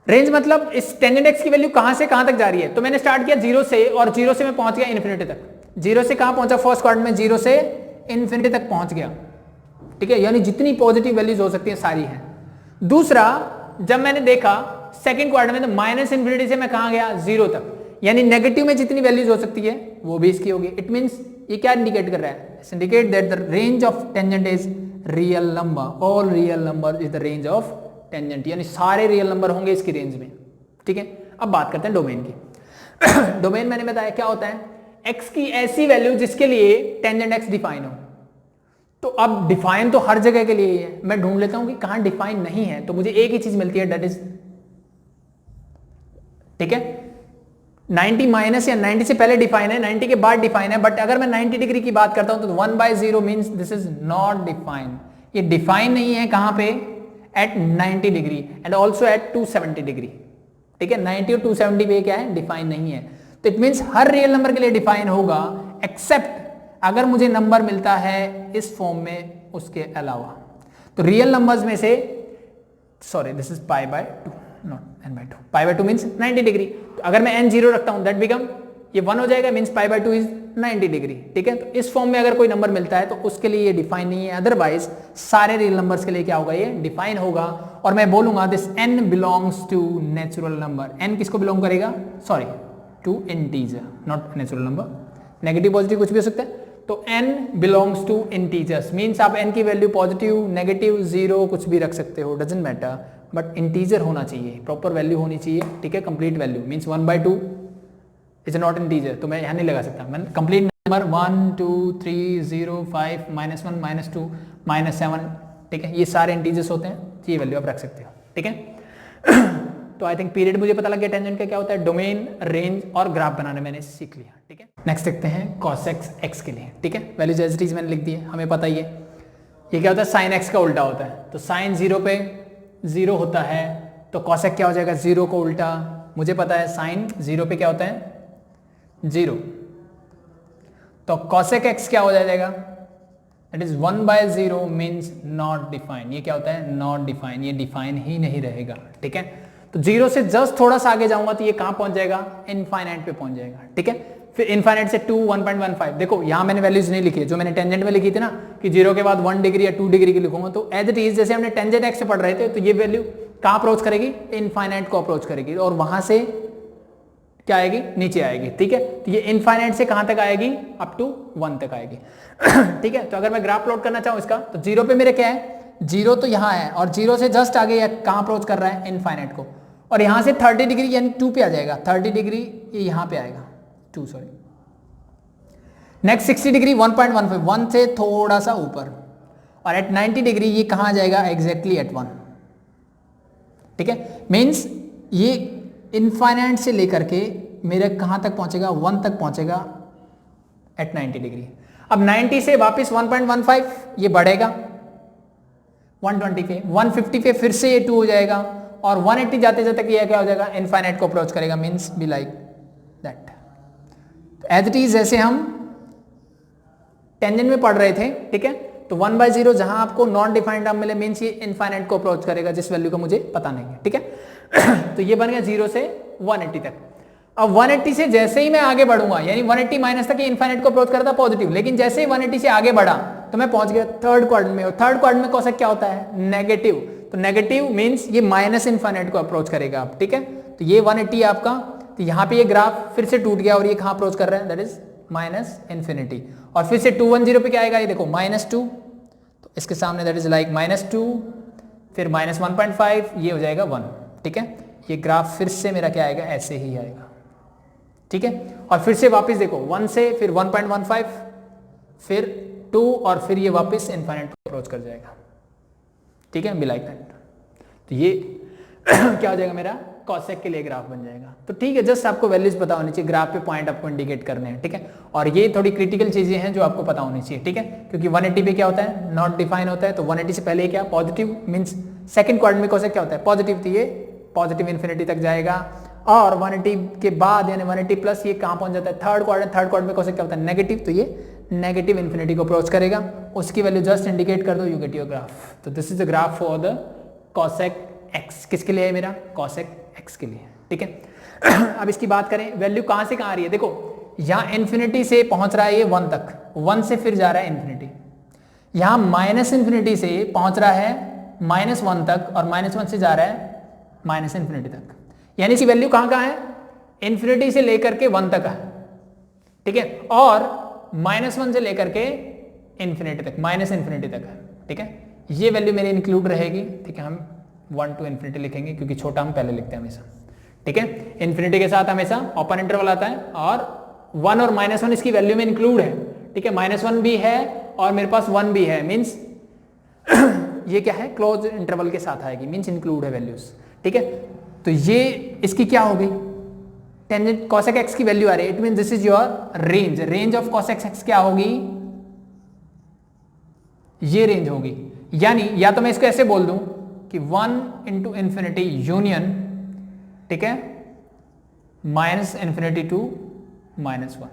रेंज मतलब इस टेंजेंट एक्स की वैल्यू कहां से कहां तक जा रही है, तो मैंने स्टार्ट किया 0 से, और 0 से मैं पहुंच गया इन्फिनिटी तक, 0 से कहां पहुंचा, फर्स्ट क्वाड्रेंट में 0 से इन्फिनिटी तक पहुंच गया, ठीक है, यानी जितनी पॉजिटिव वैल्यूज हो सकती है सारी हैं। दूसरा, जब मैंने देखा सेकंड क्वाड्रेंट में तो माइनस इन्फिनिटी से मैं कहां गया, 0 तक, यानी नेगेटिव में जितनी वैल्यूज हो सकती है वो भी इसकी होगी। इट मीन्स ये क्या इंडिकेट कर रहा है? Indicate that the range of tangent is real number, all real number is the range of tangent, यानी सारे रियल नंबर होंगे इसकी रेंज में। ठीक है, अब बात करते हैं डोमेन की। डोमेन मैंने बताया क्या होता है, x की ऐसी वैल्यू जिसके लिए टेंजेंट x डिफाइन हो। तो अब डिफाइन तो हर जगह के लिए ही है, मैं ढूंढ लेता हूं कि कहां डिफाइन नहीं है, तो मुझे एक ही चीज मिलती है, दैट इज, ठीक है, 90 माइनस या 90 से पहले डिफाइन है, 90 के बाद डिफाइन है, बट अगर मैं 90 डिग्री की बात करता हूं तो 1/0 means this is not define. ये डिफाइन नहीं है कहां पे? At 90 degree and also at 270 degree. ठीक है, 90 और 270 पे क्या है? डिफाइन नहीं है। तो it means her real number के लिए डिफाइन होगा, एक्सेप्ट अगर मुझे नंबर मिलता है इस फॉर्म में उसके अलावा। तो रियल नंबर्स में से, sorry this is π/2 not n/2, π/2 means 90 degree. तो अगर मैं n0 रखता हूं दैट बिकम, ये 1 हो जाएगा, मींस π/2 इज 90 डिग्री। ठीक है, तो इस फॉर्म में अगर कोई नंबर मिलता है तो उसके लिए ये डिफाइन नहीं है, अदरवाइज सारे रियल नंबर्स के लिए क्या होगा? ये डिफाइन होगा। और मैं बोलूंगा this n belongs to natural number. n किसको बिलोंग करेगा? Sorry, to integer, not natural number. Negative positive कुछ भी हो सकता है। तो n belongs to integers, means आप n की वैल्यू पॉजिटिव, नेगेटिव, 0 कुछ भी रख सकते हो, डजंट मैटर, बट इंटीजर होना चाहिए, प्रॉपर वैल्यू होनी चाहिए। ठीक है, complete value means 1/2 is not integer, तो मैं यहां नहीं लगा सकता। मैं कंप्लीट नंबर 1 2 3 0 5 -1 -2 -7, ठीक है, ये सारे इंटीजर्स होते हैं, ये वैल्यू आप रख सकते हो। ठीक है, तो आई थिंक पीरियड मुझे पता लग गया टेंजेंट का क्या होता है, डोमेन, रेंज और ग्राफ बनाने मैंने सीख लिया। ठीक है, नेक्स्ट देखते हैं cos x के लिए। ठीक है, वैल्यूज एज इट इज मैंने लिख दी है, हमें पता ही है ये क्या होता है, sin x का उल्टा होता है। तो sin 0 पे 0 होता है, तो cos x क्या हो जाएगा? 0 को उल्टा। मुझे पता है sin 0 पे क्या होता है? 0। तो cos x क्या हो जाएगा? That is 1/0 means not define. ये क्या होता है? नॉट डिफाइन, ये डिफाइन ही नहीं रहेगा। ठीक है, तो 0 से जस्ट थोड़ा सा आगे जाऊंगा तो ये कहां पहुंच जाएगा? इनफाइनाइट पे पहुंच जाएगा। ठीक है, फिर इनफाइनाइट से 2 1.15। देखो यहां मैंने वैल्यूज नहीं लिखी है, जो मैंने टेंजेंट में लिखी थी ना कि 0 के बाद 1 डिग्री या 2 डिग्री की लिखूंगा, तो एज इट इज जैसे हमने टेंजेंट एक्स से पढ़ रहे थे, तो ये वैल्यू कहां अप्रोच करेगी? इनफाइनाइट को अप्रोच करेगी, और वहां से क्या आएगी? नीचे आएगी। ठीक है, तो ये इनफाइनाइट से कहां तक आएगी? अप टू 1 तक आएगी। ठीक है, तो अगर मैं ग्राफ प्लॉट करना चाहूं इसका, तो 0 पे मेरे क्या है? 0 तो यहां है, और 0 से जस्ट आगे कहां अप्रोच कर रहा है? इनफाइनाइट को। और यहां से 30 डिग्री यानी 2 पे आ जाएगा, 30 डिग्री ये यहां पे आएगा, 2 सॉरी। नेक्स्ट 60 डिग्री 1.15, 1 से थोड़ा सा ऊपर, और एट 90 डिग्री ये कहां आ जाएगा? Exactly at 1। ठीक है, मीन्स ये इनफाइनाइट से लेकर के मेरे कहां तक पहुंचेगा? 1 तक पहुंचेगा एट 90 डिग्री। अब 90 से वापस 1.15 ये बढ़ेगा 120 पे, 150 पे फिर से ये 2 हो जाएगा, और 180 जाते जाते ये क्या हो जाएगा? इनफाइनाइट को अप्रोच करेगा, means be like that. As it is जैसे हम टेंजेंट में पढ़ रहे थे। ठीक है, तो 1/0 जहां आपको नॉन डिफाइंड टर्म मिले, मींस ये इनफाइनाइट को अप्रोच करेगा, जिस वैल्यू का मुझे पता नहीं है। ठीक है, तो ये बन गया 0 से 180 तक। अब 180 से जैसे ही मैं आगे बढ़ूंगा, यानी 180 माइनस तक इनफाइनाइट को अप्रोच करता पॉजिटिव, लेकिन जैसे ही 180 से आगे बढ़ा तो मैं पहुंच गया थर्ड क्वाड्रेंट में, और थर्ड क्वाड्रेंट में कॉसेक क्या होता है? नेगेटिव। तो नेगेटिव मींस ये माइनस इनफाइनाइट को अप्रोच करेगा आप। ठीक है, तो ये 180 आपका, तो यहाँ पे ये ग्राफ फिर से टूट गया, और ये कहां अप्रोच कर रहा है? That is minus infinity. और फिर से 210 पे क्या आएगा? ये देखो -2, तो इसके सामने दैट इज लाइक -2, फिर -1.5, ये हो जाएगा 1। ठीक है, ये ग्राफ फिर से मेरा क्या आएगा? ऐसे ही आएगा। ठीक है, और फिर से वापस देखो 1 से फिर 1.15, फिर 2, और फिर ये वापस इनफाइनाइट को अप्रोच कर जाएगा। ठीक है, बी लाइक दैट। तो ये क्या हो जाएगा? मेरा कॉसेक के लिए ग्राफ बन जाएगा। तो ठीक है, जस्ट आपको वैल्यूज पता होनी चाहिए, ग्राफ पे पॉइंट आपको इंडिकेट करने हैं। ठीक है, और ये थोड़ी क्रिटिकल चीजें हैं जो आपको पता होनी चाहिए। ठीक है, क्योंकि 180 पे क्या होता है? नॉट डिफाइन होता है, तो 180 से पहले क्या? पॉजिटिव, मींस सेकंड क्वाड्रेंट में कॉसेक क्या होता है? पॉजिटिव, तो ये पॉजिटिव इन्फिनिटी तक जाएगा, और 180 के बाद यानी 180 प्लस ये कहां पहुंच जाता है? Third quadrant. थर्ड क्वाड्रेंट में कॉसेक क्या होता है? नेगेटिव, तो ये नेगेटिव इन्फिनिटी को अप्रोच करेगा, उसकी वैल्यू जस्ट इंडिकेट कर दो, यू गेट योर ग्राफ। तो this is the graph for the cosec x. किसके लिए है मेरा? कॉसेक एक्स के लिए। ठीक है, अब इसकी बात करें, वैल्यू कहां से कहां आ रही है? देखो यहां इन्फिनिटी से पहुंच रहा है ये 1 तक, 1 से फिर जा रहा है इन्फिनिटी, यहां माइनस इन्फिनिटी से पहुंच रहा है -1 तक, और -1 से जा रहा है माइनस इन्फिनिटी तक, यानी इसकी वैल्यू कहां है? इन्फिनिटी से लेकर के 1 तक है। ठीक है, और -1 से लेकर के इन्फिनिटी तक, माइनस इन्फिनिटी तक, ठीक है, ये वैल्यू मेरी इंक्लूड रहेगी, ठीक है। हम 1 to इन्फिनिटी लिखेंगे क्योंकि छोटा हम पहले लिखते हैं हमेशा, ठीक है। इन्फिनिटी के साथ हमेशा ओपन इंटरवल आता है और 1 और -1 इसकी वैल्यू में इंक्लूड है, ठीक है। -1 भी है और मेरे पास 1 भी है, मीन्स ये क्या है, क्लोज इंटरवल के साथ आएगी, मीन्स इंक्लूड है वैल्यूज, ठीक है। तो ये इसकी क्या हो गई, टेंजेंट cosec x की वैल्यू आ रही है, इट मीन दिस इज your range, range of cosec x क्या होगी, ये रेंज होगी। यानी या तो मैं इसको ऐसे बोल दूं कि 1 into इन्फिनिटी यूनियन, ठीक है, -infinity to -1,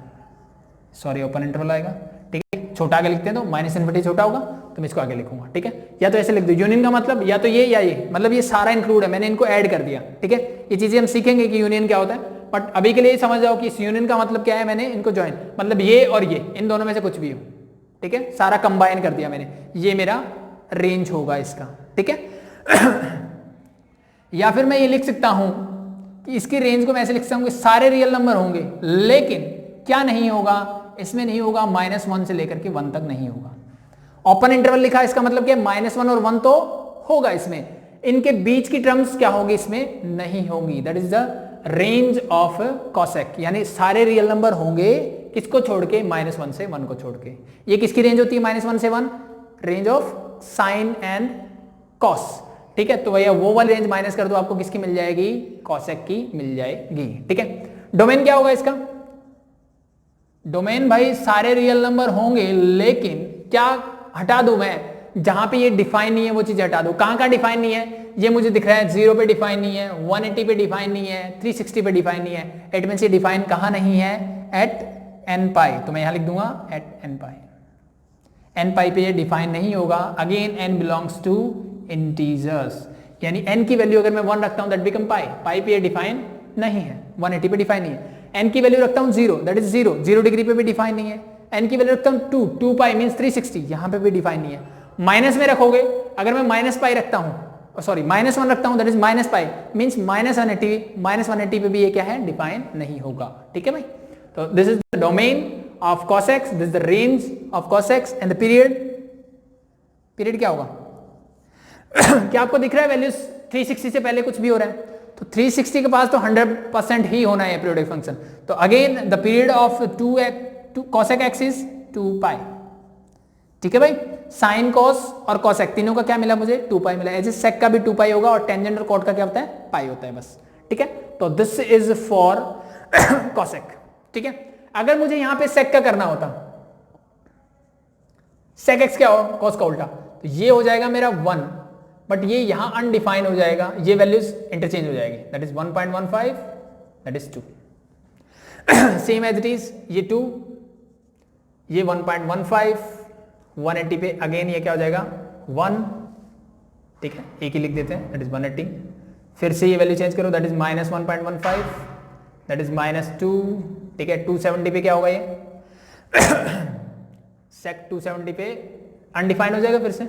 sorry open interval आएगा, ठीक है। छोटा आगे लिखते हैं तो -इन्फिनिटी छोटा होगा तो मैं इसको आगे लिखूंगा, ठीक है। या तो ऐसे लिख दो, यूनियन का मतलब या तो ये या ये, मतलब ये सारा इंक्लूड है, मैंने इनको ऐड कर दिया, ठीक है। ये चीजें हम सीखेंगे कि यूनियन क्या होता है, बट अभी के लिए समझ जाओ कि इस यूनियन का मतलब क्या है, मैंने इनको ज्वाइन, मतलब ये और ये, इन दोनों में से कुछ भी हो, ठीक है, सारा कंबाइन कर दिया मैंने, ये मेरा रेंज होगा इसका, ठीक है। या फिर मैं ये लिख सकता हूं कि इसकी रेंज को मैं ऐसे लिख सकता हूं कि सारे रियल नंबर होंगे, लेकिन क्या नहीं होगा, इसमें नहीं होगा, -1 से लेकर के 1 तक नहीं होगा। ओपन इंटरवल लिखा, इसका मतलब क्या है, -1 और 1 तो होगा इसमें, इनके बीच की टर्म्स क्या होगी, इसमें नहीं होंगी, that is the range of cosec, यानी सारे रियल नंबर होंगे, किसको छोड़ के, -1 से 1 को छोड़ के। ये किसकी रेंज होती है, -1 से 1, range of sine and cos, ठीक है। तो भैया वो वाली रेंज माइनस कर दो, आपको किसकी मिल जाएगी, cosec की मिल जाएगी, ठीक है। डोमेन क्या होगा इसका, डोमेन भाई सारे रियल नंबर होंगे, लेकिन क्या हटा दूं मैं, जहां पे ये डिफाइन नहीं है वो चीज हटा दो। कहां का डिफाइन नहीं है, ये मुझे दिख रहा है 0 पे डिफाइन नहीं है, 180 पे डिफाइन नहीं है, 360 पे डिफाइन नहीं है, इट मींस ये डिफाइन कहां नहीं है, एट n पाई, तो मैं यहां लिख दूंगा at n pi, n pi पे ये डिफाइन नहीं होगा। Again n belongs to integers, यानी n की वैल्यू अगर मैं 1 रखता हूं दैट बिकम पाई, पाई पे ये डिफाइन नहीं है, 180 पे डिफाइन नहीं है। n की वैल्यू रखता हूं 0, दैट इज 0 डिग्री पे भी डिफाइन नहीं है। n की वैल्यू रखता हूं 2 पाई मींस 360, यहां पे भी डिफाइन नहीं है। माइनस में रखोगे, अगर मैं माइनस पाई रखता हूं, सॉरी -1 रखता हूं, that is minus pi means -180 पे भी ये क्या है, डिफाइन नहीं होगा, ठीक है भाई। तो this is the domain of cos x, this is the range of cos x and the period क्या होगा क्या आपको दिख रहा है, वैल्यूज 360 से पहले कुछ भी हो रहा है, तो 360 के पास तो 100% ही होना है पीरियोडिक फंक्शन। तो again the period of cosec x is 2 पाई, ठीक है भाई। साइन कॉस और cosec तीनों का क्या मिला मुझे, 2 पाई मिला, ऐसे sec का भी 2 पाई होगा और टेंजेंट और कॉट का क्या होता है, पाई होता है बस, ठीक है। तो दिस इज फॉर cosec, ठीक है। अगर मुझे यहां पे sec का करना होता, sec x क्या हो, cos का उल्टा, तो ये हो जाएगा मेरा 1, बट ये यहां अनडिफाइंड हो जाएगा, ये वैल्यूज इंटरचेंज हो जाएगी, that is 1.15, that is 2, same as it is, ये 2, ये 1.15, 180 पे अगेन ये क्या हो जाएगा 1, ठीक है, एक ही लिख देते हैं, दैट इज 180, फिर से ये वैल्यू चेंज करो, दैट इज -1.15, दैट इज -2, ठीक है। 270 पे क्या होगा ये sec 270 पे अनडिफाइंड हो जाएगा फिर से,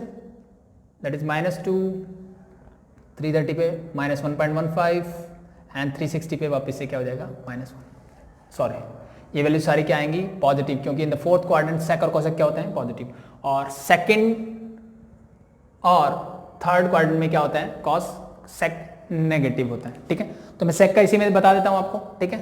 दैट इज -2, 330 पे -1.15 एंड 360 पे वापस से क्या हो जाएगा -1, सॉरी ये वैल्यू सारी क्या आएंगी, पॉजिटिव, क्योंकि इन द फोर्थ क्वाड्रेंट sec और cosec क्या होते हैं, पॉजिटिव, और सेकंड और थर्ड क्वाड्रेंट में क्या होता है, cos sec नेगेटिव होता है, ठीक है। तो मैं sec का इसी में बता देता हूं आपको, ठीक है।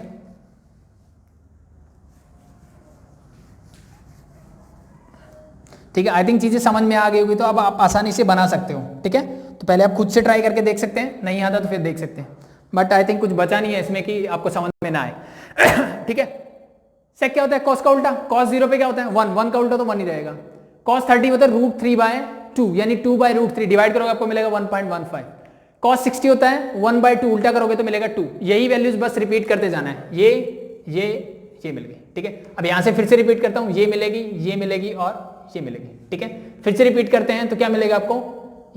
ठीक है, आई थिंक चीजें समझ में आ गई होगी, तो अब आप आसानी से बना सकते हो, ठीक है। तो पहले आप खुद से ट्राई करके देख सकते हैं, नहीं आता तो फिर देख सकते हैं, बट आई थिंक कुछ बचा नहीं है इसमें कि आपको समझ में ना आए ठीक है। sec क्या होता है, cos का उल्टा, cos 0 पे क्या होता है 1 का उल्टा तो 1 ही रहेगा। cos 30 होता है √3/2, यानी 2/√3, डिवाइड करोगे आपको मिलेगा 1.15। cos 60 होता है 1/2, उल्टा करोगे तो मिलेगा 2। यही वैल्यूज बस रिपीट करते जाना है, ये मिल गई, ठीक है। अब यहां से फिर से रिपीट करता हूं, ये मिलेगी और ये मिलेगी, ठीक है। फिर से रिपीट करते हैं तो क्या मिलेगा आपको,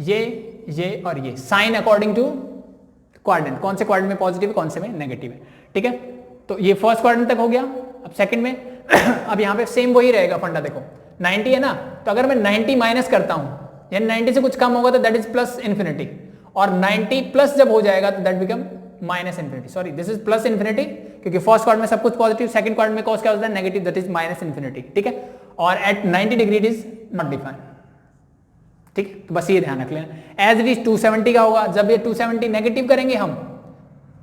ये और ये, साइन अकॉर्डिंग टू क्वाड्रेंट, कौन से क्वाड्रेंट में पॉजिटिव है, कौन से में नेगेटिव है, ठीक है। तो ये फर्स्ट क्वाड्रेंट तक हो गया। अब सेकंड में अब यहाँ पे सेम वही रहेगा फंडा, देखो 90 है ना, तो अगर मैं 90 माइनस करता हूं, यानी 90 से कुछ कम होगा तो दैट इज प्लस इन्फिनिटी, और 90 प्लस जब हो जाएगा तो that become minus infinity, sorry this is plus infinity, क्योंकि फर्स्ट क्वाड्रेंट में सब कुछ पॉजिटिव, सेकंड क्वाड्रेंट में कॉस क्या होता है negative, that is minus infinity, ठीक है। और at 90 degree it is not defined, ठीक है। तो बस ये ध्यान रख लेना। एज इट इज 270 का होगा, जब ये 270 नेगेटिव करेंगे हम,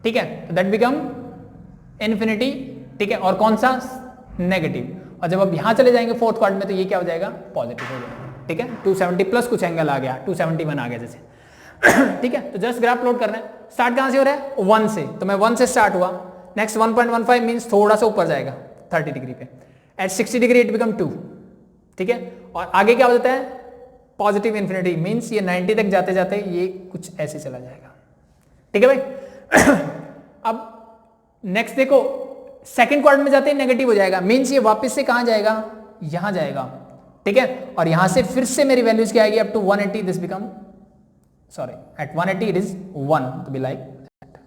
ठीक है, तो दैट बिकम इन्फिनिटी, ठीक है, और कौन सा नेगेटिव। और जब अब यहां चले जाएंगे फोर्थ क्वाड्रेंट में तो ये क्या हो जाएगा पॉजिटिव हो जाएगा, ठीक है। 270 प्लस कुछ एंगल आ गया, 271 आ गया जैसे ठीक है। तो जस्ट ग्राफ प्लॉट करना है। स्टार्ट कहां से हो रहा है 1 से, तो मैं 1 से स्टार्ट हुआ, नेक्स्ट 1.15 मींस थोड़ा सा ऊपर जाएगा 30 डिग्री पे, एट 60 डिग्री इट बिकम 2, ठीक है। और आगे क्या हो जाता है पॉजिटिव इन्फिनिटी, मींस ये 90 तक जाते जाते ये कुछ ऐसे चला जाएगा, ठीक है भाई अब नेक्स्ट देखो सेकंड क्वाड्रेंट में जाते ही नेगेटिव हो जाएगा, मींस ये वापस से कहां जाएगा यहां जाएगा, ठीक है। और यहां से फिर से मेरी वैल्यूज क्या आएगी up to 180, this become sorry at 180 it is 1 to be like that,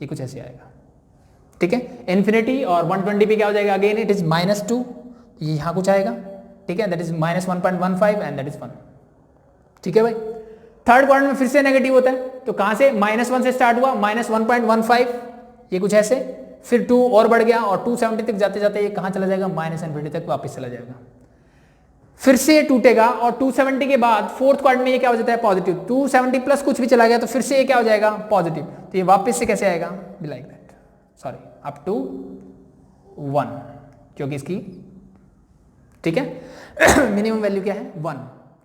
ये कुछ ऐसे आएगा, ठीक है। इन्फिनिटी और 120 पे क्या हो जाएगा अगेन इट इज -2, ये यहां कुछ आएगा, ठीक है, that is -1.15 and that is 1, ठीक है भाई। थर्ड क्वाड्रेंट में फिर से नेगेटिव होता है, तो कहां से -1 से स्टार्ट हुआ, -1.15, ये कुछ ऐसे, फिर 2 और बढ़ गया और 270 तक जाते जाते ये कहां चला जाएगा -इन्फिनिटी तक वापस चला जाएगा, फिर से ये टूटेगा और 270 के बाद फोर्थ क्वाड्रेंट में ये क्या हो जाता है पॉजिटिव, 270 प्लस कुछ भी चला गया तो फिर से ये क्या हो जाएगा पॉजिटिव, तो ये वापस से कैसे आएगा be like that, sorry up to 1, क्योंकि इसकी, ठीक है मिनिमम वैल्यू क्या है 1,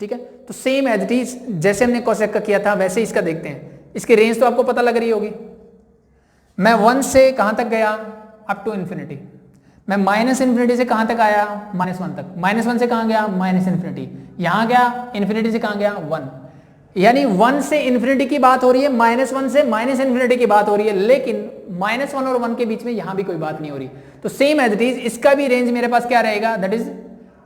ठीक है। तो सेम एज इट इज जैसे हमने कोसेक का किया था वैसे ही इसका देखते हैं। इसकी रेंज तो आपको पता लग रही होगी, मैं 1 से कहां तक गया अप टू इन्फिनिटी, मैं -इन्फिनिटी से कहां तक आया -1 तक, -1 से कहां गया -इन्फिनिटी, यहां गया इन्फिनिटी से कहां गया 1, यानी 1 से इन्फिनिटी की बात हो रही है, -1 से -इन्फिनिटी की बात हो रही है, लेकिन -1 और 1 के बीच में यहां भी कोई बात नहीं हो रही। तो सेम एज इट इज इसका भी रेंज मेरे पास क्या रहेगा, दैट इज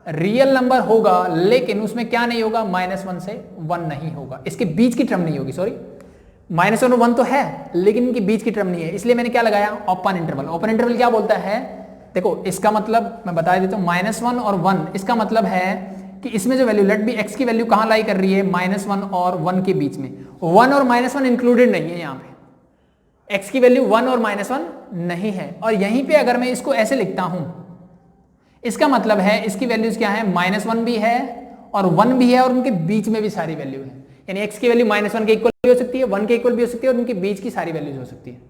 रियल नंबर होगा, लेकिन उसमें क्या नहीं होगा -1 से 1 नहीं होगा, इसके बीच की टर्म नहीं होगी, सॉरी -1 और 1 तो है लेकिन इनके बीच की टर्म नहीं है, इसलिए मैंने क्या लगाया ओपन इंटरवल। ओपन इंटरवल क्या बोलता है, देखो इसका मतलब मैं बता देता हूं, -1 और 1 इसका मतलब है कि इसमें जो वैल्यू लेट बी x की वैल्यू कहां लाई कर रही है -1 और 1 के बीच में, 1 और -1 इंक्लूडेड नहीं है, यहाँ पे x की वैल्यू 1 और -1 नहीं है। और यहीं पे अगर मैं इसको ऐसे लिखता हूं, इसका मतलब है इसकी वैल्यूज क्या है -1 भी है और 1 भी है और उनके बीच में भी सारी वैल्यू है, यानी x की वैल्यू -1 के इक्वल भी हो सकती है, 1 के इक्वल भी हो सकती है और उनके बीच की सारी वैल्यूज हो सकती है।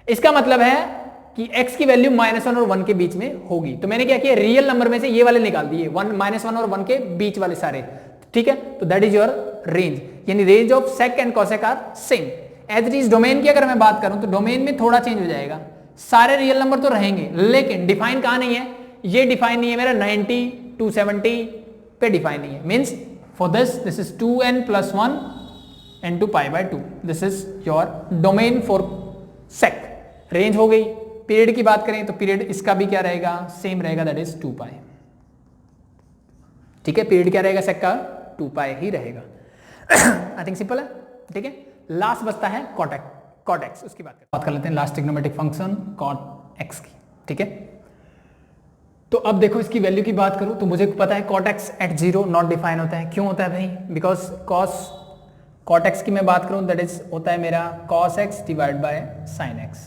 इसका मतलब है कि x की वैल्यू -1 और 1 के बीच में होगी। तो मैंने क्या किया, रियल नंबर में से ये वाले निकाल दिए, -1 और 1 के बीच वाले सारे, ठीक है। तो दैट इज योर रेंज, यानी range of sec and cosec are same. As it is domain की अगर मैं बात करूं तो डोमेन में थोड़ा चेंज हो जाएगा, सारे रियल नंबर तो रहेंगे लेकिन डिफाइन कहां नहीं है, ये डिफाइन नहीं है मेरा 90 270 पे डिफाइन नहीं है, means for this is 2n + 1 into π/2, दिस इज your domain for sec. Range हो गई। पीरियड की बात करें तो पीरियड इसका भी क्या रहेगा, सेम रहेगा, दैट इज 2π, ठीक है। पीरियड क्या रहेगा सेक का, 2π ही रहेगा। आई थिंक सिंपल है, ठीक है। लास्ट बचता है cot x, उसकी बात कर लेते हैं, last trigonometric function cot x की, ठीक है। तो अब देखो इसकी वैल्यू की बात करूं तो मुझे पता है cot x at 0 not define होता है। क्यों होता है भाई, बिकॉज cot x की मैं बात करूं दैट इज होता है मेरा cos x divide by sin x,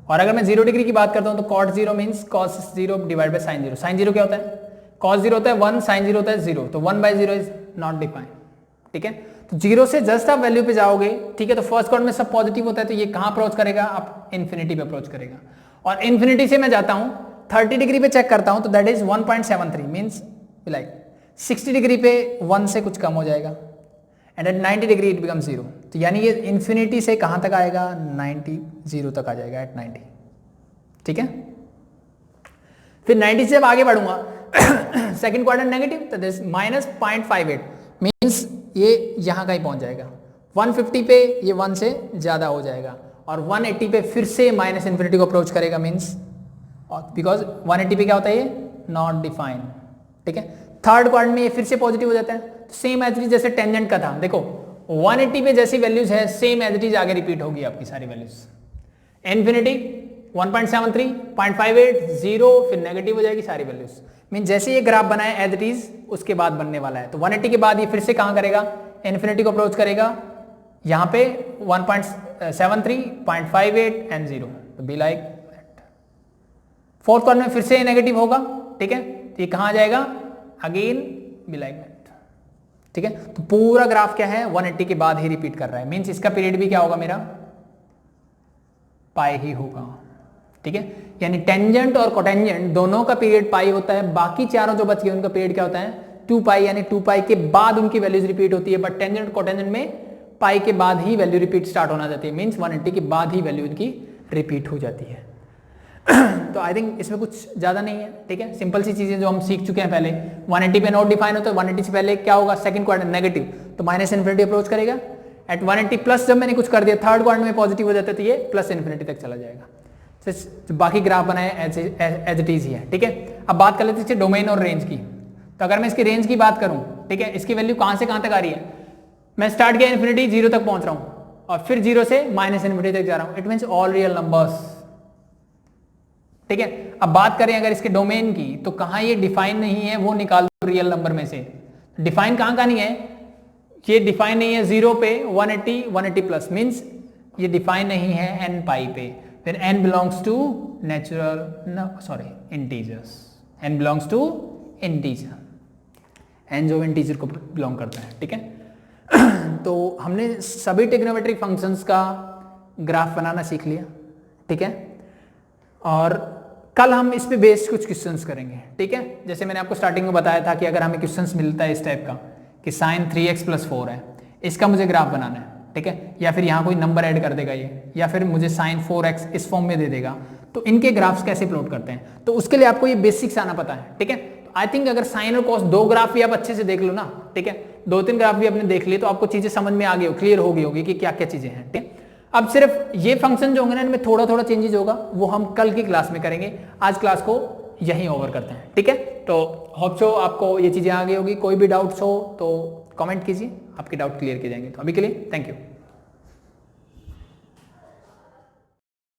और अगर मैं 0 डिग्री की बात करता हूं तो cot 0 means cos 0 divide by sin 0। sin 0 क्या होता है, cos 0 होता है 1, sin 0 होता है 0, तो 1/0 इज नॉट डिफाइंड, ठीक है। तो 0 से जस्ट आप वैल्यू पे जाओगे, ठीक है, तो फर्स्ट क्वाड्रेंट में सब पॉजिटिव होता है, तो ये कहां अप्रोच करेगा, आप इन्फिनिटी पे अप्रोच करेगा। और इन्फिनिटी से मैं जाता हूं 30 डिग्री पे चेक करता हूं तो that is 1.73 means like 60 degree पे 1 से कुछ कम हो जाएगा, and at 90 degree it become 0, तो यानी ये इन्फिनिटी से कहां तक आएगा, 90 0 तक आ जाएगा एट 90, ठीक है। फिर 90 से जब आगे बढ़ूंगा सेकंड क्वाड्रेंट नेगेटिव, तो दिस -0.58 मींस ये यहां का ही पहुंच जाएगा। 150 पे ये 1 से ज्यादा हो जाएगा और 180 पे फिर से -इन्फिनिटी को अप्रोच करेगा, मींस बिकॉज 180 पे क्या होता है, ये नॉट डिफाइंड, ठीक है। थर्ड क्वाड्रेंट में ये फिर से पॉजिटिव हो जाता है, सेम एज इट इज जैसे टेंजेंट का था, देखो 180 पे जैसी वैल्यूज है सेम एज इट इज आगे रिपीट होगी आपकी सारी वैल्यूज। इन्फिनिटी 1.73 0.58 0, फिर नेगेटिव हो जाएगी सारी वैल्यूज, मीन जैसे ये ग्राफ बना है एज इट इज उसके बाद बनने वाला है। तो 180 के बाद ये फिर से कहां करेगा, इन्फिनिटी को अप्रोच करेगा, यहां पे 0.73, 0.58 एंड 0, तो B like that. Fourth quadrant में फिर से नेगेटिव होगा, ठीक है, तो ये कहां जाएगा, अगेन बी लाइक दैट, ठीक है। तो पूरा ग्राफ क्या है, 180 के बाद ही रिपीट कर रहा है, मींस इसका पीरियड भी क्या होगा, मेरा पाई ही होगा, ठीक है। यानी टेंजेंट और कोटेंजेंट दोनों का पीरियड पाई होता है, बाकी चारों जो बच गए उनका पीरियड क्या होता है, 2 पाई, यानी 2 पाई के बाद उनकी वैल्यूज रिपीट होती है, बट टेंजेंट कोटेंजेंट में पाई के बाद ही वैल्यू रिपीट स्टार्ट होना जाती है, मींस 180 के बाद ही वैल्यू इनकी रिपीट हो जाती है। तो आई थिंक इसमें कुछ ज्यादा नहीं है, ठीक है, सिंपल सी चीजें जो हम सीख चुके हैं पहले। 180 पे नोट डिफाइन होता है, 180 से पहले क्या होगा, सेकंड क्वाड्रेंट नेगेटिव, तो माइनस इन्फिनिटी अप्रोच करेगा। एट 180 प्लस जब मैंने कुछ कर दिया, थर्ड क्वाड्रेंट में पॉजिटिव हो जाता है, तो ये प्लस इन्फिनिटी तक चला जाएगा। तो बाकी ग्राफ बनाए एज इट इज ही है, ठीक है। अब बात कर लेते हैं डोमेन और रेंज की। तो अगर मैं इसकी रेंज की बात करूं, ठीक है, इसकी वैल्यू कहां से कहां तक आ रही है, मैं स्टार्ट किया इन्फिनिटी 0 तक पहुंच रहा हूं और फिर 0 से माइनस इन्फिनिटी तक जा रहा हूं, it means all real numbers, ठीक है। अब बात करें अगर इसके डोमेन की, तो कहां ये डिफाइन नहीं है वो निकाल दो रियल नंबर में से। डिफाइन कहां नहीं है, ये डिफाइन नहीं है 0 पे, 180 180 प्लस, मींस ये डिफाइन नहीं है एन पाई पे, then n belongs to natural, no sorry, integers, n belongs to integer, n जो इंटीजर को बिलोंग करता है, ठीक है। तो हमने सभी ट्रिग्नोमेट्रिक फंक्शंस का ग्राफ बनाना सीख लिया, ठीक है, और कल हम इस पे बेस्ड कुछ क्वेश्चंस करेंगे, ठीक है। जैसे मैंने आपको स्टार्टिंग में बताया था कि अगर हमें क्वेश्चंस मिलता है इस टाइप का कि sin 3x + 4 है, इसका मुझे ग्राफ बनाना है, ठीक है, या फिर यहाँ कोई नंबर ऐड कर देगा ये, या फिर मुझे sin 4x इस फॉर्म में दे देगा, तो इनके ग्राफ्स कैसे प्लॉट करते हैं, तो उसके लिए आपको ये बेसिक्स आना पता है, ठीक है। तो आई थिंक अगर साइन और कॉस दो ग्राफ भी आप अच्छे से देख लो ना, ठीक है, 2-3 ग्राफ भी आपने देख लिए तो आपको चीजें समझ में आ गई हो, क्लियर हो गई होगी कि क्या क्या चीजें हैं, ठीक है। अब सिर्फ ये फंक्शन जो होंगे ना, इनमें थोड़ा थोड़ा चेंजेस होगा, वो हम कल की क्लास में करेंगे, आज क्लास को यहीं ओवर करते हैं, ठीक है। तो होप सो आपको ये चीजें आ गई होगी, कोई भी डाउट्स हो तो कमेंट कीजिए, आपके डाउट क्लियर किए जाएंगे। तो अभी के लिए थैंक यू।